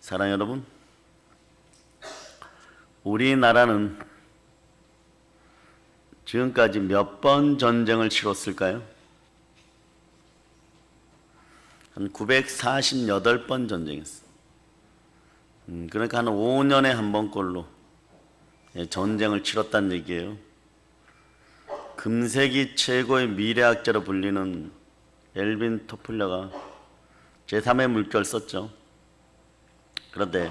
사랑하는 여러분, 우리나라는 지금까지 몇 번 전쟁을 치렀을까요? 한 948번 전쟁했어요. 그러니까 한 5년에 한 번꼴로 전쟁을 치렀다는 얘기예요. 금세기 최고의 미래학자로 불리는 엘빈 토플러가 제3의 물결 썼죠. 그런데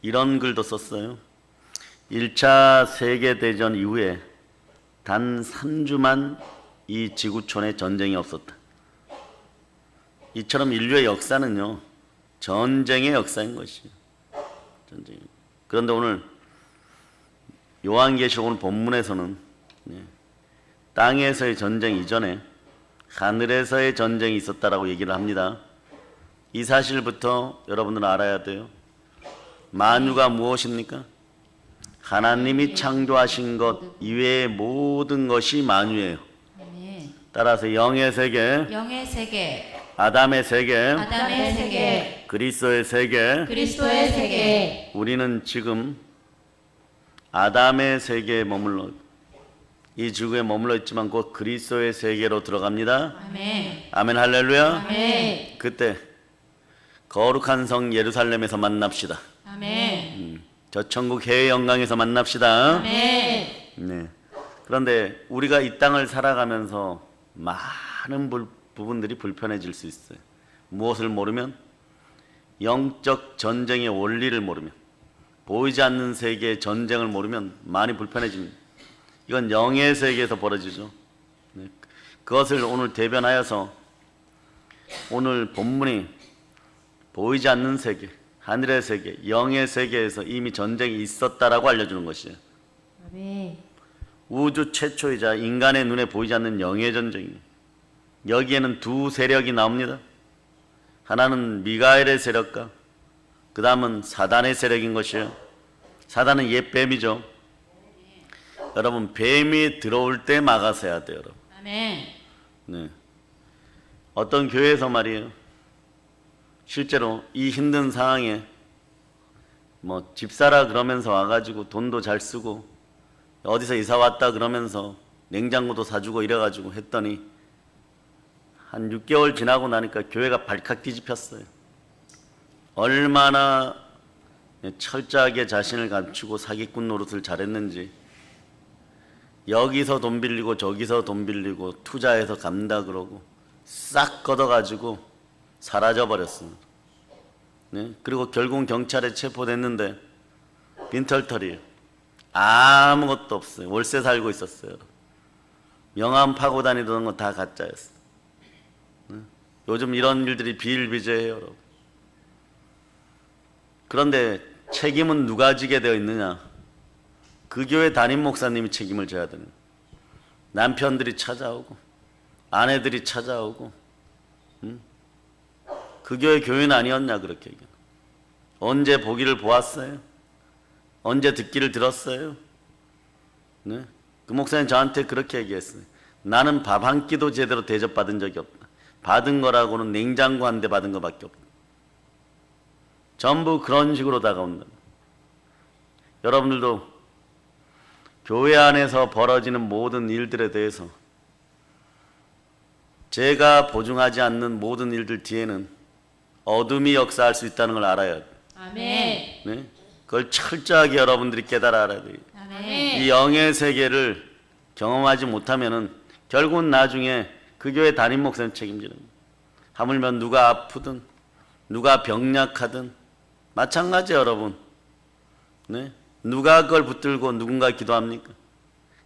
이런 글도 썼어요. 1차 세계대전 이후에 단 3주만 이 지구촌에 전쟁이 없었다. 이처럼 인류의 역사는요, 전쟁의 역사인 것이에요. 전쟁. 그런데 오늘 요한계시록 오늘 본문에서는 땅에서의 전쟁 이전에 하늘에서의 전쟁이 있었다라고 얘기를 합니다. 이 사실부터 여러분들은 알아야 돼요. 만유가 무엇입니까? 하나님이 창조하신 것 이외의 모든 것이 만유예요. 따라서 영의 세계, 영의 세계, 아담의 세계, 아담의 세계, 그리스도의 세계, 그리스도의 세계. 우리는 지금 아담의 세계에 머물러 이 지구에 머물러 있지만 곧 그리스도의 세계로 들어갑니다. 아멘. 아멘 할렐루야. 아멘. 그때 거룩한 성 예루살렘에서 만납시다. 아멘. 저 천국 해의 영광에서 만납시다. 아멘. 네. 그런데 우리가 이 땅을 살아가면서 많은 부분들이 불편해질 수 있어요. 무엇을 모르면? 영적 전쟁의 원리를 모르면, 보이지 않는 세계의 전쟁을 모르면 많이 불편해집니다. 이건 영의 세계에서 벌어지죠. 네. 그것을 오늘 대변하여서 오늘 본문이 보이지 않는 세계, 하늘의 세계, 영의 세계에서 이미 전쟁이 있었다라고 알려주는 것이에요. 아멘. 우주 최초이자 인간의 눈에 보이지 않는 영의 전쟁이에요. 여기에는 두 세력이 나옵니다. 하나는 미가엘의 세력과 그 다음은 사단의 세력인 것이에요. 사단은 옛 뱀이죠. 여러분, 뱀이 들어올 때 막아서야 돼요. 여러분. 아멘. 네. 어떤 교회에서 말이에요, 실제로 이 힘든 상황에 뭐 집사라 그러면서 와가지고 돈도 잘 쓰고 어디서 이사 왔다 그러면서 냉장고도 사주고 이래가지고 했더니 한 6개월 지나고 나니까 교회가 발칵 뒤집혔어요. 얼마나 철저하게 자신을 감추고 사기꾼 노릇을 잘했는지, 여기서 돈 빌리고 저기서 돈 빌리고 투자해서 감다 그러고 싹 걷어가지고 사라져버렸습니다. 네? 그리고 결국 경찰에 체포됐는데 빈털터리예요. 아무것도 없어요. 월세 살고 있었어요. 명함 파고 다니던 거 다 가짜였어요. 네? 요즘 이런 일들이 비일비재해요. 여러분. 그런데 책임은 누가 지게 되어 있느냐? 그 교회 담임 목사님이 책임을 져야 됩니다. 남편들이 찾아오고 아내들이 찾아오고, 그 교회 교인 아니었냐 그렇게 얘기해요. 언제 보기를 보았어요? 언제 듣기를 들었어요? 네? 그 목사님 저한테 그렇게 얘기했어요. 나는 밥 한 끼도 제대로 대접받은 적이 없다. 받은 거라고는 냉장고 한 대 받은 거밖에 없다. 전부 그런 식으로 다가온다. 여러분들도 교회 안에서 벌어지는 모든 일들에 대해서 제가 보증하지 않는 모든 일들 뒤에는 어둠이 역사할 수 있다는 걸 알아야 돼요. 아멘. 네? 그걸 철저하게 여러분들이 깨달아 알아야 돼요. 아멘. 이 영의 세계를 경험하지 못하면은 결국은 나중에 그 교회 담임 목사님 책임지는 거예요. 하물며 누가 아프든 누가 병약하든 마찬가지예요, 여러분. 네? 누가 그걸 붙들고 누군가 기도합니까?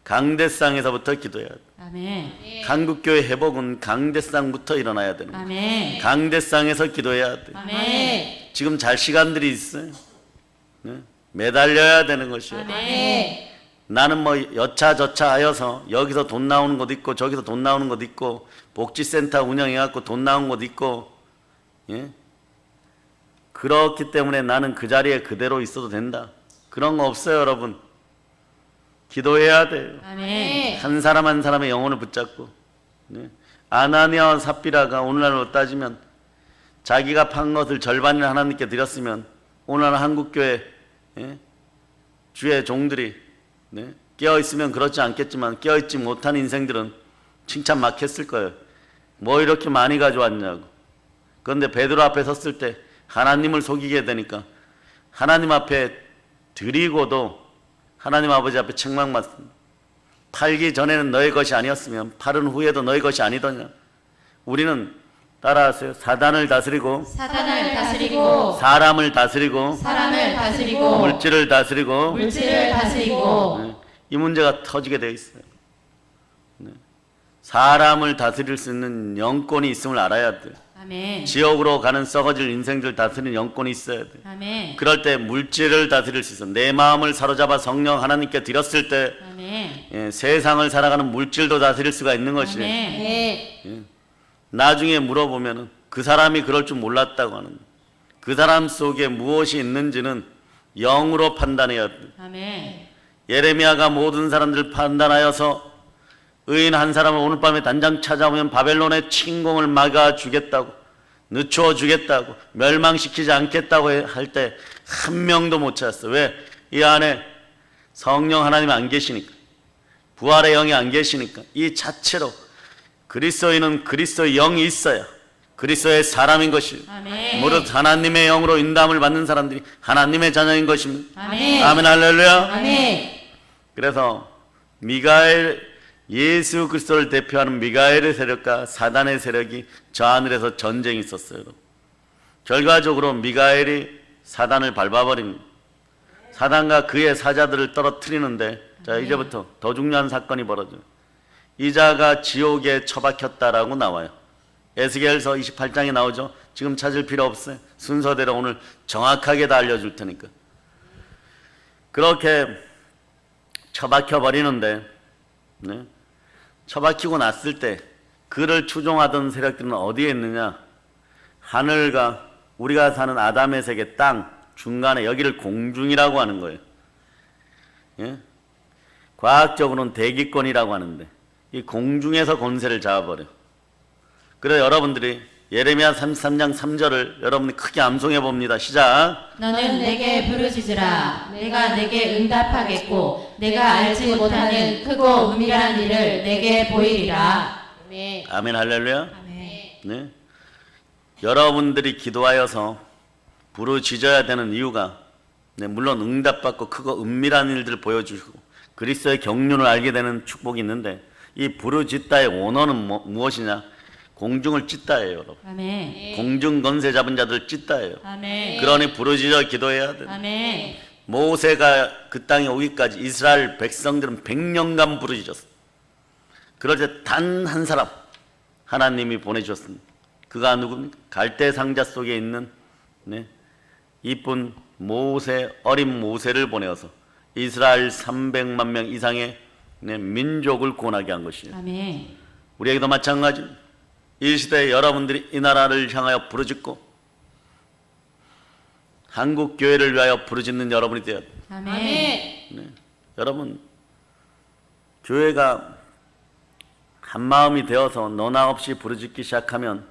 강대상에서부터 기도해야 돼요. 아멘. 한국교회 회복은 강대상부터 일어나야 되는 거예요. 아멘. 강대상에서 기도해야 돼요. 아멘. 지금 잘 시간들이 있어요. 네? 매달려야 되는 것이에요. 아멘. 나는 뭐 여차저차 하여서 여기서 돈 나오는 곳 있고 저기서 돈 나오는 곳 있고 복지센터 운영해갖고 돈 나오는 곳 있고, 예? 그렇기 때문에 나는 그 자리에 그대로 있어도 된다. 그런 거 없어요, 여러분. 기도해야 돼요. 아멘. 한 사람 한 사람의 영혼을 붙잡고. 네? 아나니아와 삽비라가 오늘날로 따지면 자기가 판 것을 절반을 하나님께 드렸으면 오늘 한국교회 주의 종들이 깨어있으면 그렇지 않겠지만 깨어있지 못한 인생들은 칭찬 막 했을 거예요. 뭐 이렇게 많이 가져왔냐고. 그런데 베드로 앞에 섰을 때 하나님을 속이게 되니까 하나님 앞에 드리고도 하나님 아버지 앞에 책망받습니다. 팔기 전에는 너의 것이 아니었으면 팔은 후에도 너의 것이 아니더냐. 우리는 따라하세요. 사단을 다스리고 사단을 다스리고 사람을 다스리고 사람을 다스리고 물질을 다스리고 물질을 다스리고 이 문제가 터지게 되어 있어요. 사람을 다스릴 수 있는 영권이 있음을 알아야 돼요. 아멘. 지옥으로 가는 썩어질 인생들 다스리는 영권이 있어야 돼요. 아멘. 그럴 때 물질을 다스릴 수 있어. 내 마음을 사로잡아 성령 하나님께 드렸을 때 아멘. 세상을 살아가는 물질도 다스릴 수가 있는 것이에요. 아멘. 나중에 물어보면 그 사람이 그럴 줄 몰랐다고 하는, 그 사람 속에 무엇이 있는지는 영으로 판단해야 돼요. 아멘. 예레미야가 모든 사람들을 판단하여서 의인 한 사람을 오늘 밤에 단장 찾아오면 바벨론의 침공을 막아 주겠다고, 늦추어 주겠다고, 멸망시키지 않겠다고 할 때 한 명도 못 찾았어. 왜? 이 안에 성령 하나님이 안 계시니까, 부활의 영이 안 계시니까. 이 자체로 그리스도인은 그리스도의 영이 있어야 그리스도의 사람인 것이에요. 아멘. 무릇 하나님의 영으로 인도함을 받는 사람들이 하나님의 자녀인 것입니다. 아멘. 아멘 할렐루야. 아멘. 그래서 미가엘, 예수 그리스도를 대표하는 미가엘의 세력과 사단의 세력이 저 하늘에서 전쟁이 있었어요. 결과적으로 미가엘이 사단을 밟아버립니다. 사단과 그의 사자들을 떨어뜨리는데, 자 이제부터 더 중요한 사건이 벌어져요. 이자가 지옥에 처박혔다라고 나와요. 에스겔서 28장에 나오죠. 지금 찾을 필요 없어요. 순서대로 오늘 정확하게 다 알려줄 테니까. 그렇게 처박혀 버리는데, 처박히고 났을 때 그를 추종하던 세력들은 어디에 있느냐? 하늘과 우리가 사는 아담의 세계 땅 중간에, 여기를 공중이라고 하는 거예요. 과학적으로는 대기권이라고 하는데 이 공중에서 권세를 잡아버려. 그래서 여러분들이 예레미야 33장 3절을 여러분이 크게 암송해 봅니다. 시작. 너는 내게 부르짖으라. 내가 내게 응답하겠고 내가 알지 못하는 크고 은밀한 일을 내게 보이리라. 아멘. 아멘 할렐루야. 아멘. 네. 여러분들이 기도하여서 부르짖어야 되는 이유가, 물론 응답받고 크고 은밀한 일들을 보여주시고 그리스도의 경륜을 알게 되는 축복이 있는데, 이 부르짖다의 원어는 무엇이냐? 공중을 찢다예요, 여러분. 아멘. 공중 권세 잡은 자들 찢다예요. 아멘. 그러니 부르짖어 기도해야 돼. 아멘. 모세가 그 땅에 오기까지 이스라엘 백성들은 100년간 부르짖었어. 그럴 때 단 한 사람 하나님이 보내주셨습니다. 그가 누굽니까? 갈대 상자 속에 있는 이쁜 모세, 어린 모세를 보내어서 이스라엘 300만 명 이상의 민족을 구원하게 한 것이에요. 아멘. 우리에게도 마찬가지입니다. 이 시대에 여러분들이 이 나라를 향하여 부르짖고 한국 교회를 위하여 부르짖는 여러분이 되어야 돼요. 아멘. 여러분, 교회가 한 마음이 되어서 너나 없이 부르짖기 시작하면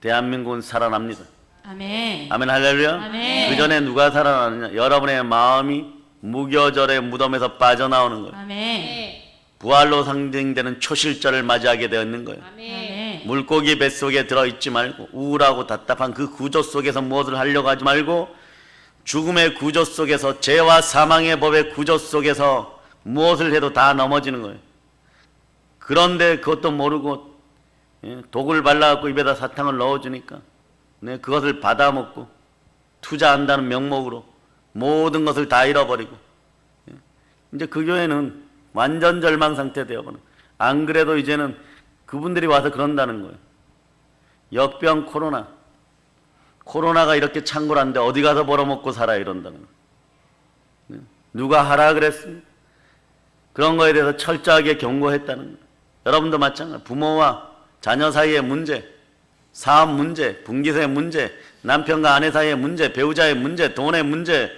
대한민국은 살아납니다. 아멘. 아멘 할렐루야. 아멘. 그 전에 누가 살아나느냐? 여러분의 마음이 무교절의 무덤에서 빠져나오는 거예요. 아멘. 부활로 상징되는 초실절을 맞이하게 되어 있는 거예요. 아멘. 물고기 뱃속에 들어있지 말고 우울하고 답답한 그 구조 속에서 무엇을 하려고 하지 말고 죽음의 구조 속에서, 죄와 사망의 법의 구조 속에서 무엇을 해도 다 넘어지는 거예요. 그런데 그것도 모르고 독을 발라갖고 입에다 사탕을 넣어주니까 그것을 받아먹고 투자한다는 명목으로 모든 것을 다 잃어버리고, 이제 그 교회는 완전 절망 상태 되어버려. 안 그래도 이제는 그분들이 와서 그런다는 거예요. 역병 코로나가 이렇게 창궐한데 어디 가서 벌어먹고 살아, 이런다는 거예요. 누가 하라 그랬습니까? 그런 거에 대해서 철저하게 경고했다는 거예요. 여러분도 마찬가지. 부모와 자녀 사이의 문제, 사업 문제, 분기세 문제, 남편과 아내 사이의 문제, 배우자의 문제, 돈의 문제,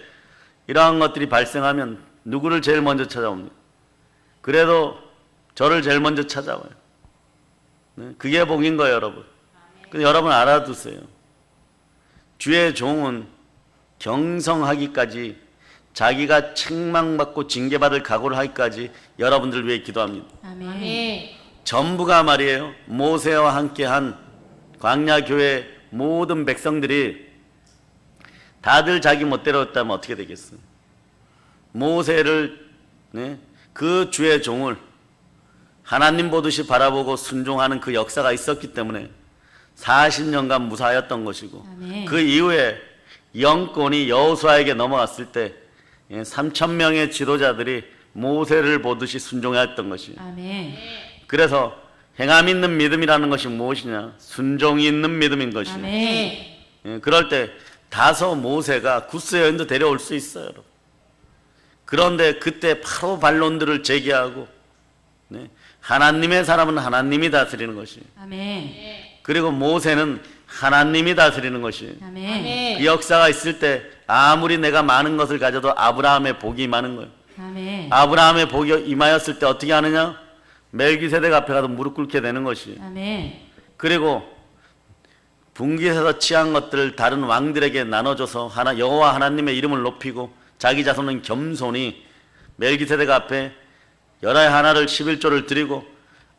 이러한 것들이 발생하면 누구를 제일 먼저 찾아옵니까? 그래도 저를 제일 먼저 찾아와요. 그게 복인 거예요, 여러분. 근데 여러분 알아두세요. 주의 종은 경성하기까지, 자기가 책망받고 징계받을 각오를 하기까지 여러분들을 위해 기도합니다. 아멘. 전부가 말이에요. 모세와 함께한 광야교회 모든 백성들이 다들 자기 멋대로 했다면 어떻게 되겠어요? 모세를, 그 주의 종을 하나님 보듯이 바라보고 순종하는 그 역사가 있었기 때문에 40년간 무사하였던 것이고, 아멘. 그 이후에 영권이 여호수아에게 넘어갔을 때 3,000명의 지도자들이 모세를 보듯이 순종하였던 것이. 아멘. 그래서 행함 있는 믿음이라는 것이 무엇이냐? 순종이 있는 믿음인 것이요. 아멘. 그럴 때 다소 모세가 구스 여인도 데려올 수 있어요, 여러분. 그런데 그때 바로 반론들을 제기하고, 하나님의 사람은 하나님이 다스리는 것이, 아멘. 그리고 모세는 하나님이 다스리는 것이, 아멘. 그 역사가 있을 때 아무리 내가 많은 것을 가져도 아브라함의 복이 임하는 거예요. 아멘. 아브라함의 복이 임하였을 때 어떻게 하느냐? 멜기세덱 앞에 가서 무릎 꿇게 되는 것이. 아멘. 그리고 분깃에서 취한 것들을 다른 왕들에게 나눠줘서 여호와 하나님의 이름을 높이고 자기 자손은 겸손히 멜기세덱 앞에 열아의 하나를 11조를 드리고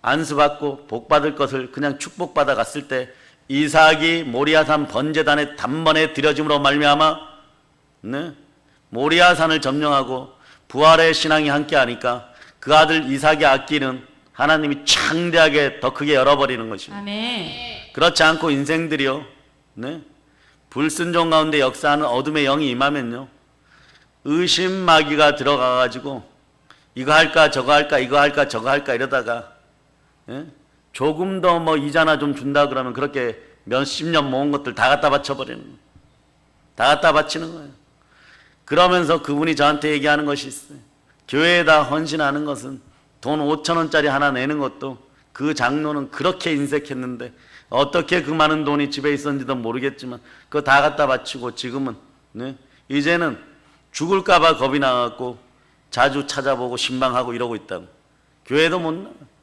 안수받고 복받을 것을 그냥 축복받아 갔을 때 이삭이 모리아산 번제단에 단번에 드려짐으로 말미암아 모리아산을 점령하고 부활의 신앙이 함께하니까 그 아들 이삭의 악기는 하나님이 창대하게 더 크게 열어버리는 것입니다. 아멘. 그렇지 않고 인생들이요, 불순종 가운데 역사하는 어둠의 영이 임하면요, 의심마귀가 들어가가지고 이거 할까 저거 할까 이거 할까 저거 할까 이러다가 조금 더 뭐 이자나 좀 준다 그러면 그렇게 몇십 년 모은 것들 다 갖다 바쳐버리는 거예요. 다 갖다 바치는 거예요. 그러면서 그분이 저한테 얘기하는 것이 있어요. 교회에다 헌신하는 것은 돈 5,000원짜리 하나 내는 것도 그 장로는 그렇게 인색했는데 어떻게 그 많은 돈이 집에 있었는지도 모르겠지만 그거 다 갖다 바치고 지금은 이제는 죽을까봐 겁이 나갖고 자주 찾아보고 신방하고 이러고 있다고. 교회도 못 나와요.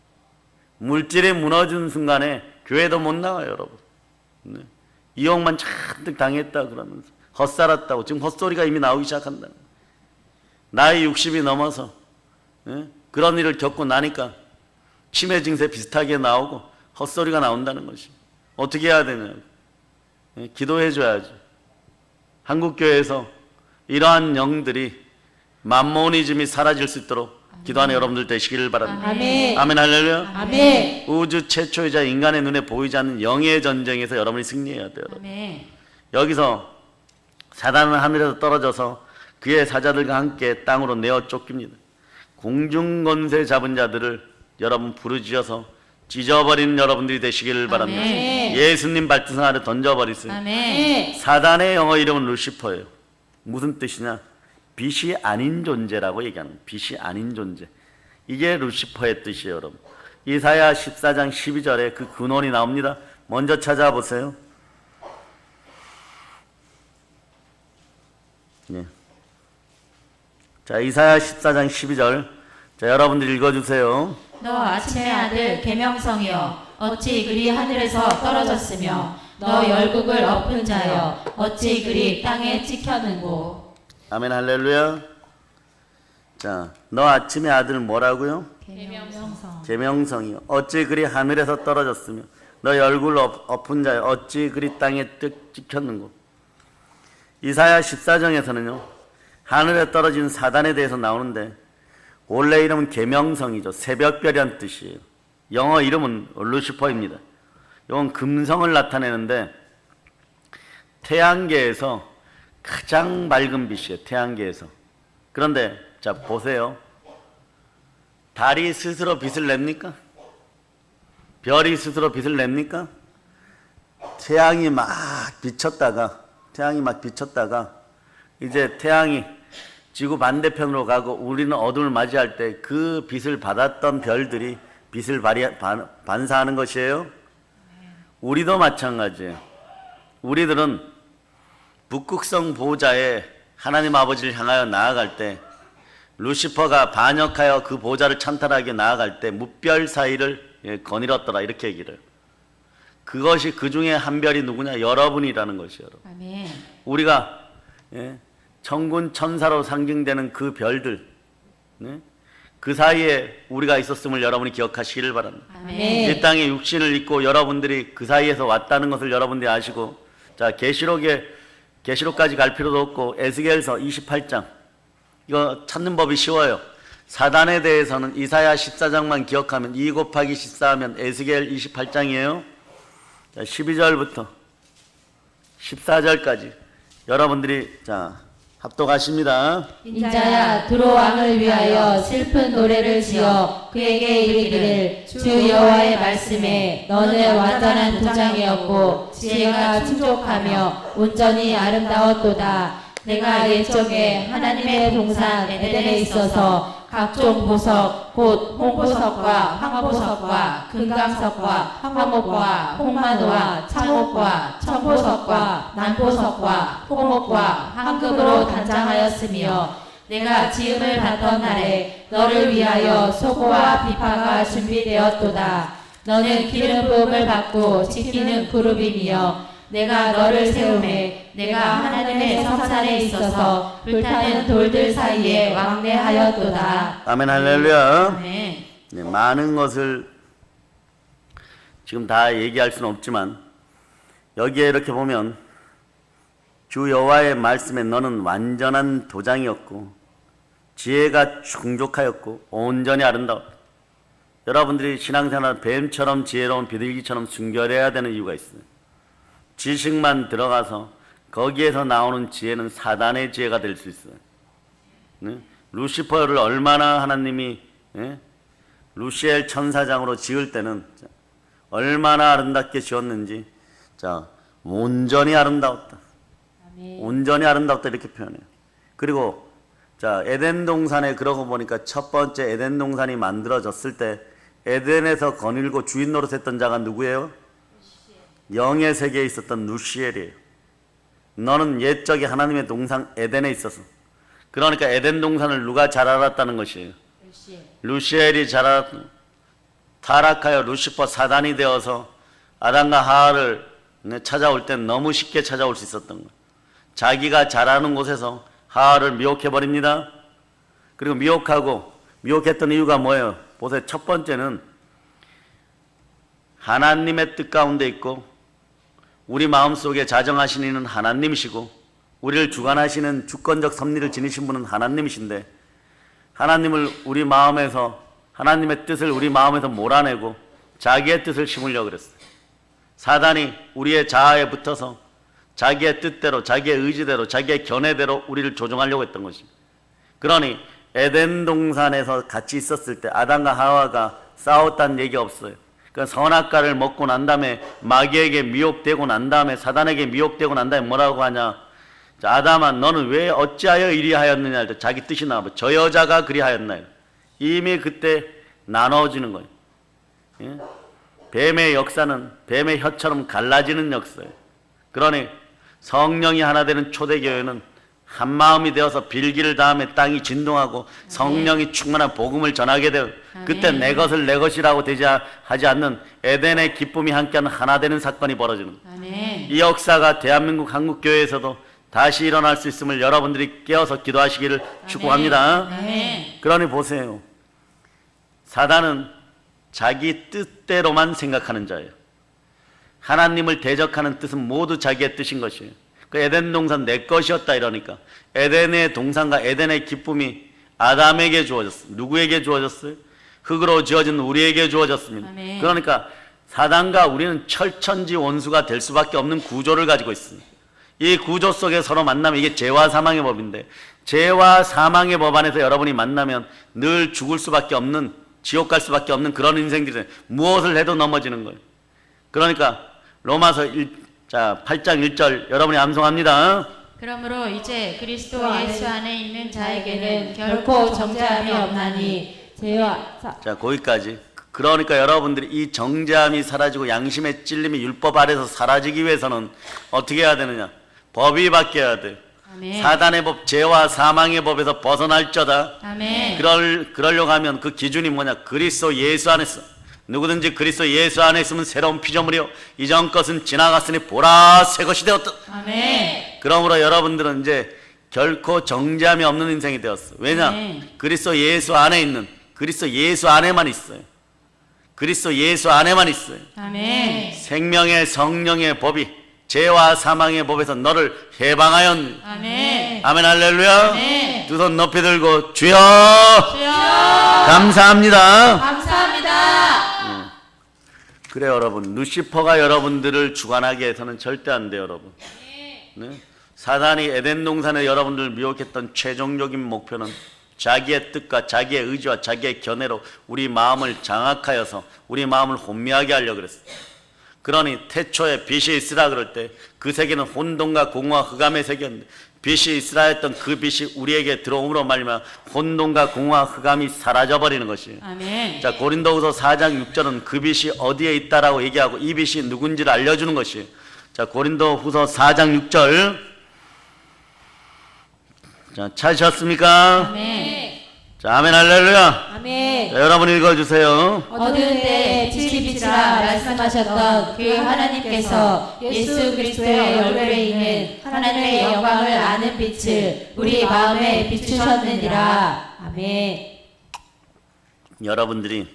물질이 무너진 순간에 교회도 못 나와요, 여러분. 이용만 잔뜩 당했다 그러면서 헛살았다고. 지금 헛소리가 이미 나오기 시작한다. 나이 60이 넘어서 그런 일을 겪고 나니까 치매 증세 비슷하게 나오고 헛소리가 나온다는 것이. 어떻게 해야 되냐? 기도해 줘야죠. 한국교회에서 이러한 영들이 만모니즘이 사라질 수 있도록 기도하는 여러분들 되시기를 바랍니다. 아멘. 아멘 할렐루야. 아멘. 우주 최초이자 인간의 눈에 보이지 않는 영의 전쟁에서 여러분이 승리해야 돼요. 아멘. 여기서 사단은 하늘에서 떨어져서 그의 사자들과 함께 땅으로 내어 쫓깁니다. 공중권세 잡은 자들을 여러분 부르짖어서 찢어버리는 여러분들이 되시기를 바랍니다. 아멘. 예수님 발등상 아래 던져버리세요. 아멘. 사단의 영어 이름은 루시퍼예요. 무슨 뜻이냐? 빛이 아닌 존재라고 얘기하는 거예요. 빛이 아닌 존재. 이게 루시퍼의 뜻이에요, 여러분. 이사야 14장 12절에 그 근원이 나옵니다. 먼저 찾아보세요. 자, 이사야 14장 12절. 자, 여러분들 읽어주세요. 너 아침의 아들 계명성이여 어찌 그리 하늘에서 떨어졌으며 너 열국을 엎은 자여 어찌 그리 땅에 찍혔는고. 아멘 할렐루야. 자, 너 아침의 아들 뭐라고요? 계명성. 계명성이요. 어찌 그리 하늘에서 떨어졌으며 너 열국을 엎은 자여 어찌 그리 땅에 찍혔는고. 이사야 14장에서는요 하늘에 떨어진 사단에 대해서 나오는데 원래 이름은 계명성이죠. 새벽별이란 뜻이에요. 영어 이름은 루시퍼입니다. 이건 금성을 나타내는데 태양계에서 가장 맑은 빛이에요. 태양계에서. 그런데 자 보세요. 달이 스스로 빛을 냅니까? 별이 스스로 빛을 냅니까? 태양이 막 비쳤다가 이제 태양이 지구 반대편으로 가고 우리는 어둠을 맞이할 때 그 빛을 받았던 별들이 빛을 반사하는 것이에요. 우리도 마찬가지예요. 우리들은 북극성 보호자에 하나님 아버지를 향하여 나아갈 때 루시퍼가 반역하여 그 보호자를 찬탈하게 나아갈 때 무별 사이를 거닐었더라 이렇게 얘기를 해요. 그것이 그 중에 한 별이 누구냐? 여러분이라는 것이에요. 여러분. 아멘. 우리가 예? 천군 천사로 상징되는 그 별들, 네? 그 사이에 우리가 있었음을 여러분이 기억하시기를 바랍니다. 아멘. 이 땅에 육신을 입고 여러분들이 그 사이에서 왔다는 것을 여러분들이 아시고, 자, 계시록까지 갈 필요도 없고 에스겔서 28장 이거 찾는 법이 쉬워요. 사단에 대해서는 이사야 14장만 기억하면 2 곱하기 14하면 에스겔 28장이에요. 자, 12절부터 14절까지 여러분들이 자 합독하십니다. 인자야 두로 왕을 위하여 슬픈 노래를 지어 그에게 이르기를 주 여호와의 말씀에 너는 완전한 도장이었고 지혜가 충족하며 온전히 아름다웠도다. 내가 옛적에 하나님의 동산 에덴에 있어서 각종 보석 곧 홍보석과 황보석과 금강석과 황목과 홍마노와 창옥과 청보석과 난보석과 홍옥과 황금으로 단장하였으며 내가 지음을 받던 날에 너를 위하여 소고와 비파가 준비되었도다. 너는 기름 부음을 받고 지키는 그룹이며 내가 너를 세우매 내가 하나님의 성산에 있어서 불타는 돌들 사이에 왕래하였도다. 아멘 할렐루야. 아멘. 네, 많은 것을 지금 다 얘기할 수는 없지만 여기에 이렇게 보면 주 여호와의 말씀에 너는 완전한 도장이었고 지혜가 충족하였고 온전히 아름다웠다. 여러분들이 신앙생활 뱀처럼 지혜로운 비둘기처럼 순결해야 되는 이유가 있어요. 지식만 들어가서 거기에서 나오는 지혜는 사단의 지혜가 될 수 있어요. 네? 루시퍼를 얼마나 하나님이 루시엘 천사장으로 지을 때는 얼마나 아름답게 지었는지 자 온전히 아름다웠다. 아멘. 온전히 아름답다 이렇게 표현해요. 그리고 자 에덴 동산에 그러고 보니까 첫 번째 에덴 동산이 만들어졌을 때 에덴에서 거닐고 주인 노릇했던 자가 누구예요? 영의 세계에 있었던 루시엘이에요. 너는 옛적에 하나님의 동산 에덴에 있어서 그러니까 에덴 동산을 누가 잘 알았다는 것이에요. 루시엘이 잘 알았다. 타락하여 루시퍼 사단이 되어서 아담과 하와를 찾아올 땐 너무 쉽게 찾아올 수 있었던 거예요. 자기가 잘하는 곳에서 하와를 미혹해버립니다. 그리고 미혹했던 이유가 뭐예요? 보세요. 첫 번째는 하나님의 뜻 가운데 있고 우리 마음속에 자정하신 이는 하나님이시고 우리를 주관하시는 주권적 섭리를 지니신 분은 하나님이신데 하나님을 우리 마음에서 하나님의 뜻을 우리 마음에서 몰아내고 자기의 뜻을 심으려고 그랬어요. 사단이 우리의 자아에 붙어서 자기의 뜻대로 자기의 의지대로 자기의 견해대로 우리를 조종하려고 했던 것입니다. 그러니 에덴 동산에서 같이 있었을 때 아담과 하와가 싸웠다는 얘기 없어요. 그러니까 선악과를 먹고 난 다음에 마귀에게 미혹되고 난 다음에 사단에게 미혹되고 난 다음에 뭐라고 하냐? 자, 아담아 너는 왜 어찌하여 이리 하였느냐 할 때 자기 뜻이 나와. 저 여자가 그리 하였나요? 이미 그때 나눠지는 거예요. 예? 뱀의 역사는 뱀의 혀처럼 갈라지는 역사예요. 그러니 성령이 하나 되는 초대교회는 한 마음이 되어서 빌기를 다음에 땅이 진동하고 성령이 충만한 복음을 전하게 되어 그때 내 것을 내 것이라고 하지 않는 에덴의 기쁨이 함께하는 하나 되는 사건이 벌어지는 거예요. 아멘. 이 역사가 대한민국 한국교회에서도 다시 일어날 수 있음을 여러분들이 깨어서 기도하시기를 축복합니다. 아멘. 그러니 보세요. 사단은 자기 뜻대로만 생각하는 자예요. 하나님을 대적하는 뜻은 모두 자기의 뜻인 것이에요. 그 에덴 동산 내 것이었다 이러니까 에덴의 동산과 에덴의 기쁨이 아담에게 주어졌어요. 누구에게 주어졌어요? 흙으로 지어진 우리에게 주어졌습니다. 아멘. 그러니까 사단과 우리는 철천지 원수가 될 수밖에 없는 구조를 가지고 있습니다. 이 구조 속에 서로 만나면 이게 죄와 사망의 법인데 죄와 사망의 법 안에서 여러분이 만나면 늘 죽을 수밖에 없는 지옥 갈 수밖에 없는 그런 인생들이 무엇을 해도 넘어지는 거예요. 그러니까 로마서 8장 1절 여러분이 암송합니다. 그러므로 이제 그리스도 예수 안에 있는 자에게는 결코 정죄함이 없나니 죄와 자 거기까지. 그러니까 여러분들이 이 정죄함이 사라지고 양심의 찔림이 율법 아래서 사라지기 위해서는 어떻게 해야 되느냐? 법이 바뀌어야 돼요. 아멘. 사단의 법, 죄와 사망의 법에서 벗어날 자다. 아멘. 그러려고 하면 그 기준이 뭐냐? 그리스도 예수 안에서 누구든지 그리스도 예수 안에 있으면 새로운 피조물이요 이전 것은 지나갔으니 보라 새 것이 되었다. 아멘. 그러므로 여러분들은 이제 결코 정죄함이 없는 인생이 되었어. 왜냐? 네. 그리스도 예수 안에 있는, 그리스도 예수 안에만 있어요. 그리스도 예수 안에만 있어요. 아멘. 생명의 성령의 법이 죄와 사망의 법에서 너를 해방하였느니. 아멘. 아멘 할렐루야. 아멘. 두 손 높이 들고 주여 주여 감사합니다. 감사합니다. 그래 여러분, 루시퍼가 여러분들을 주관하게 해서는 절대 안 돼요 여러분. 네? 사단이 에덴 동산에 여러분들을 미혹했던 최종적인 목표는 자기의 뜻과 자기의 의지와 자기의 견해로 우리 마음을 장악하여서 우리 마음을 혼미하게 하려고 그랬어요. 그러니 태초에 빛이 있으라 그럴 때 그 세계는 혼돈과 공허와 흑암의 세계였는데 빛이 있으라 했던 그 빛이 우리에게 들어옴으로 말미암아 혼돈과 공허와 흑암이 사라져버리는 것이에요. 아멘. 자, 고린도후서 4장 6절은 그 빛이 어디에 있다라고 얘기하고 이 빛이 누군지를 알려주는 것이에요. 자, 고린도후서 4장 6절. 자, 찾으셨습니까? 아멘. 자, 아멘 할렐루야. 아멘. 자, 여러분 읽어주세요. 어두운 때에 빛이 비치라 말씀하셨던 그 하나님께서 예수 그리스도의 얼굴에 있는 하나님의 영광을 아는 빛을 우리 마음에 비추셨느니라. 아멘. 여러분들이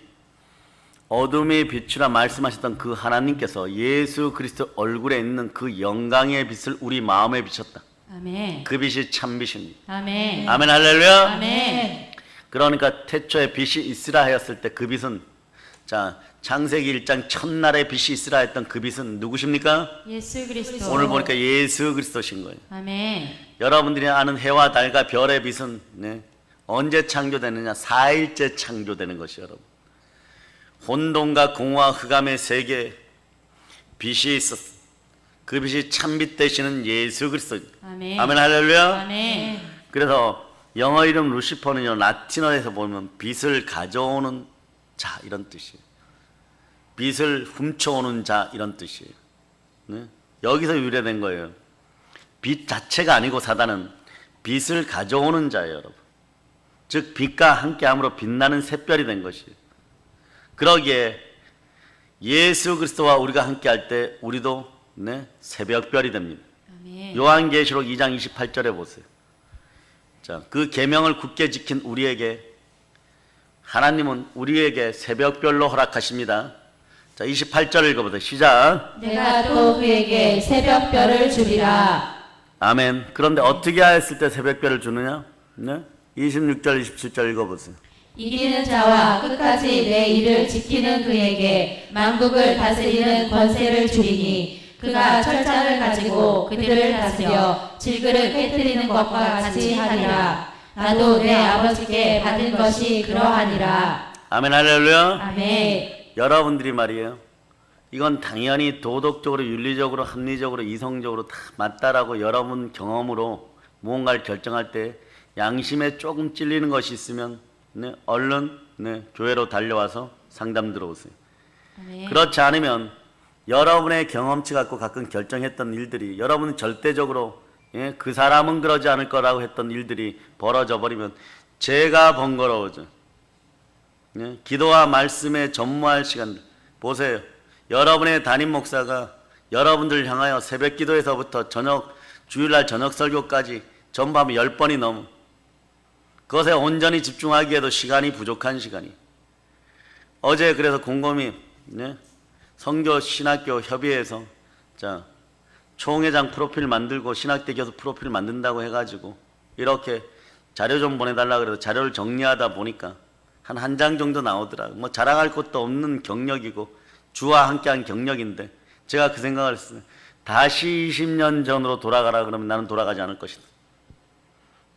어둠의 빛이라 말씀하셨던 그 하나님께서 예수 그리스도 얼굴에 있는 그 영광의 빛을 우리 마음에 비쳤다. 아멘. 그 빛이 참 빛입니다. 아멘. 아멘 할렐루야. 아멘. 그러니까 태초에 빛이 있으라 하였을 때 그 빛은, 자, 창세기 1장 첫날에 빛이 있으라 했던 그 빛은 누구십니까? 예수 그리스도. 오늘 보니까 예수 그리스도신 거예요. 아멘. 여러분들이 아는 해와 달과 별의 빛은 네, 언제 창조되느냐? 4일째 창조되는 것이 여러분. 혼돈과 공허와 흑암의 세계에 빛이 있었어. 그 빛이 참빛 되시는 예수 그리스도. 아멘. 아멘 할렐루야. 아멘. 그래서 영어 이름 루시퍼는요, 라틴어에서 보면 빛을 가져오는 자 이런 뜻이에요. 빛을 훔쳐오는 자 이런 뜻이에요. 네? 여기서 유래된 거예요. 빛 자체가 아니고 사단은 빛을 가져오는 자예요, 여러분. 즉 빛과 함께함으로 빛나는 샛별이 된 것이에요. 그러기에 예수 그리스도와 우리가 함께할 때 우리도 네, 새벽별이 됩니다. 아멘. 요한계시록 2장 28절에 보세요. 자, 그 계명을 굳게 지킨 우리에게 하나님은 우리에게 새벽별로 허락하십니다. 자, 28절 읽어보세요. 시작. 내가 또 그에게 새벽별을 주리라. 아멘. 그런데 어떻게 하였을 때 새벽별을 주느냐? 네? 26절 27절 읽어보세요. 이기는 자와 끝까지 내 일을 지키는 그에게 만국을 다스리는 권세를 주리니 그가 철장을 가지고 그들을 다스려 질그릇 깨뜨리는 것과 같이 하리라. 나도 내 아버지께 받은 것이 그러하니라. 아멘 할렐루야. 아멘. 여러분들이 말이에요. 이건 당연히 도덕적으로 윤리적으로 합리적으로 이성적으로 다 맞다라고 여러분 경험으로 무언가를 결정할 때 양심에 조금 찔리는 것이 있으면 네, 얼른 네, 교회로 달려와서 상담 들어오세요. 아멘. 그렇지 않으면 여러분의 경험치 갖고 가끔 결정했던 일들이 여러분은 절대적으로 예, 그 사람은 그러지 않을 거라고 했던 일들이 벌어져 버리면 제가 번거로워져. 예, 기도와 말씀에 전무할 시간 보세요. 여러분의 담임 목사가 여러분들 향하여 새벽 기도에서부터 주일날 저녁 설교까지 전부하면 10번이 넘어. 그것에 온전히 집중하기에도 시간이 부족한 시간이. 어제 그래서 곰곰이 네? 선교 신학교 협의회에서 자 총회장 프로필 만들고 신학대 교수 프로필 만든다고 해가지고 이렇게 자료 좀 보내달라 그래서 자료를 정리하다 보니까 한 장 정도 나오더라고. 뭐 자랑할 것도 없는 경력이고 주와 함께한 경력인데 제가 그 생각을 했어요. 다시 20년 전으로 돌아가라 그러면 나는 돌아가지 않을 것이다.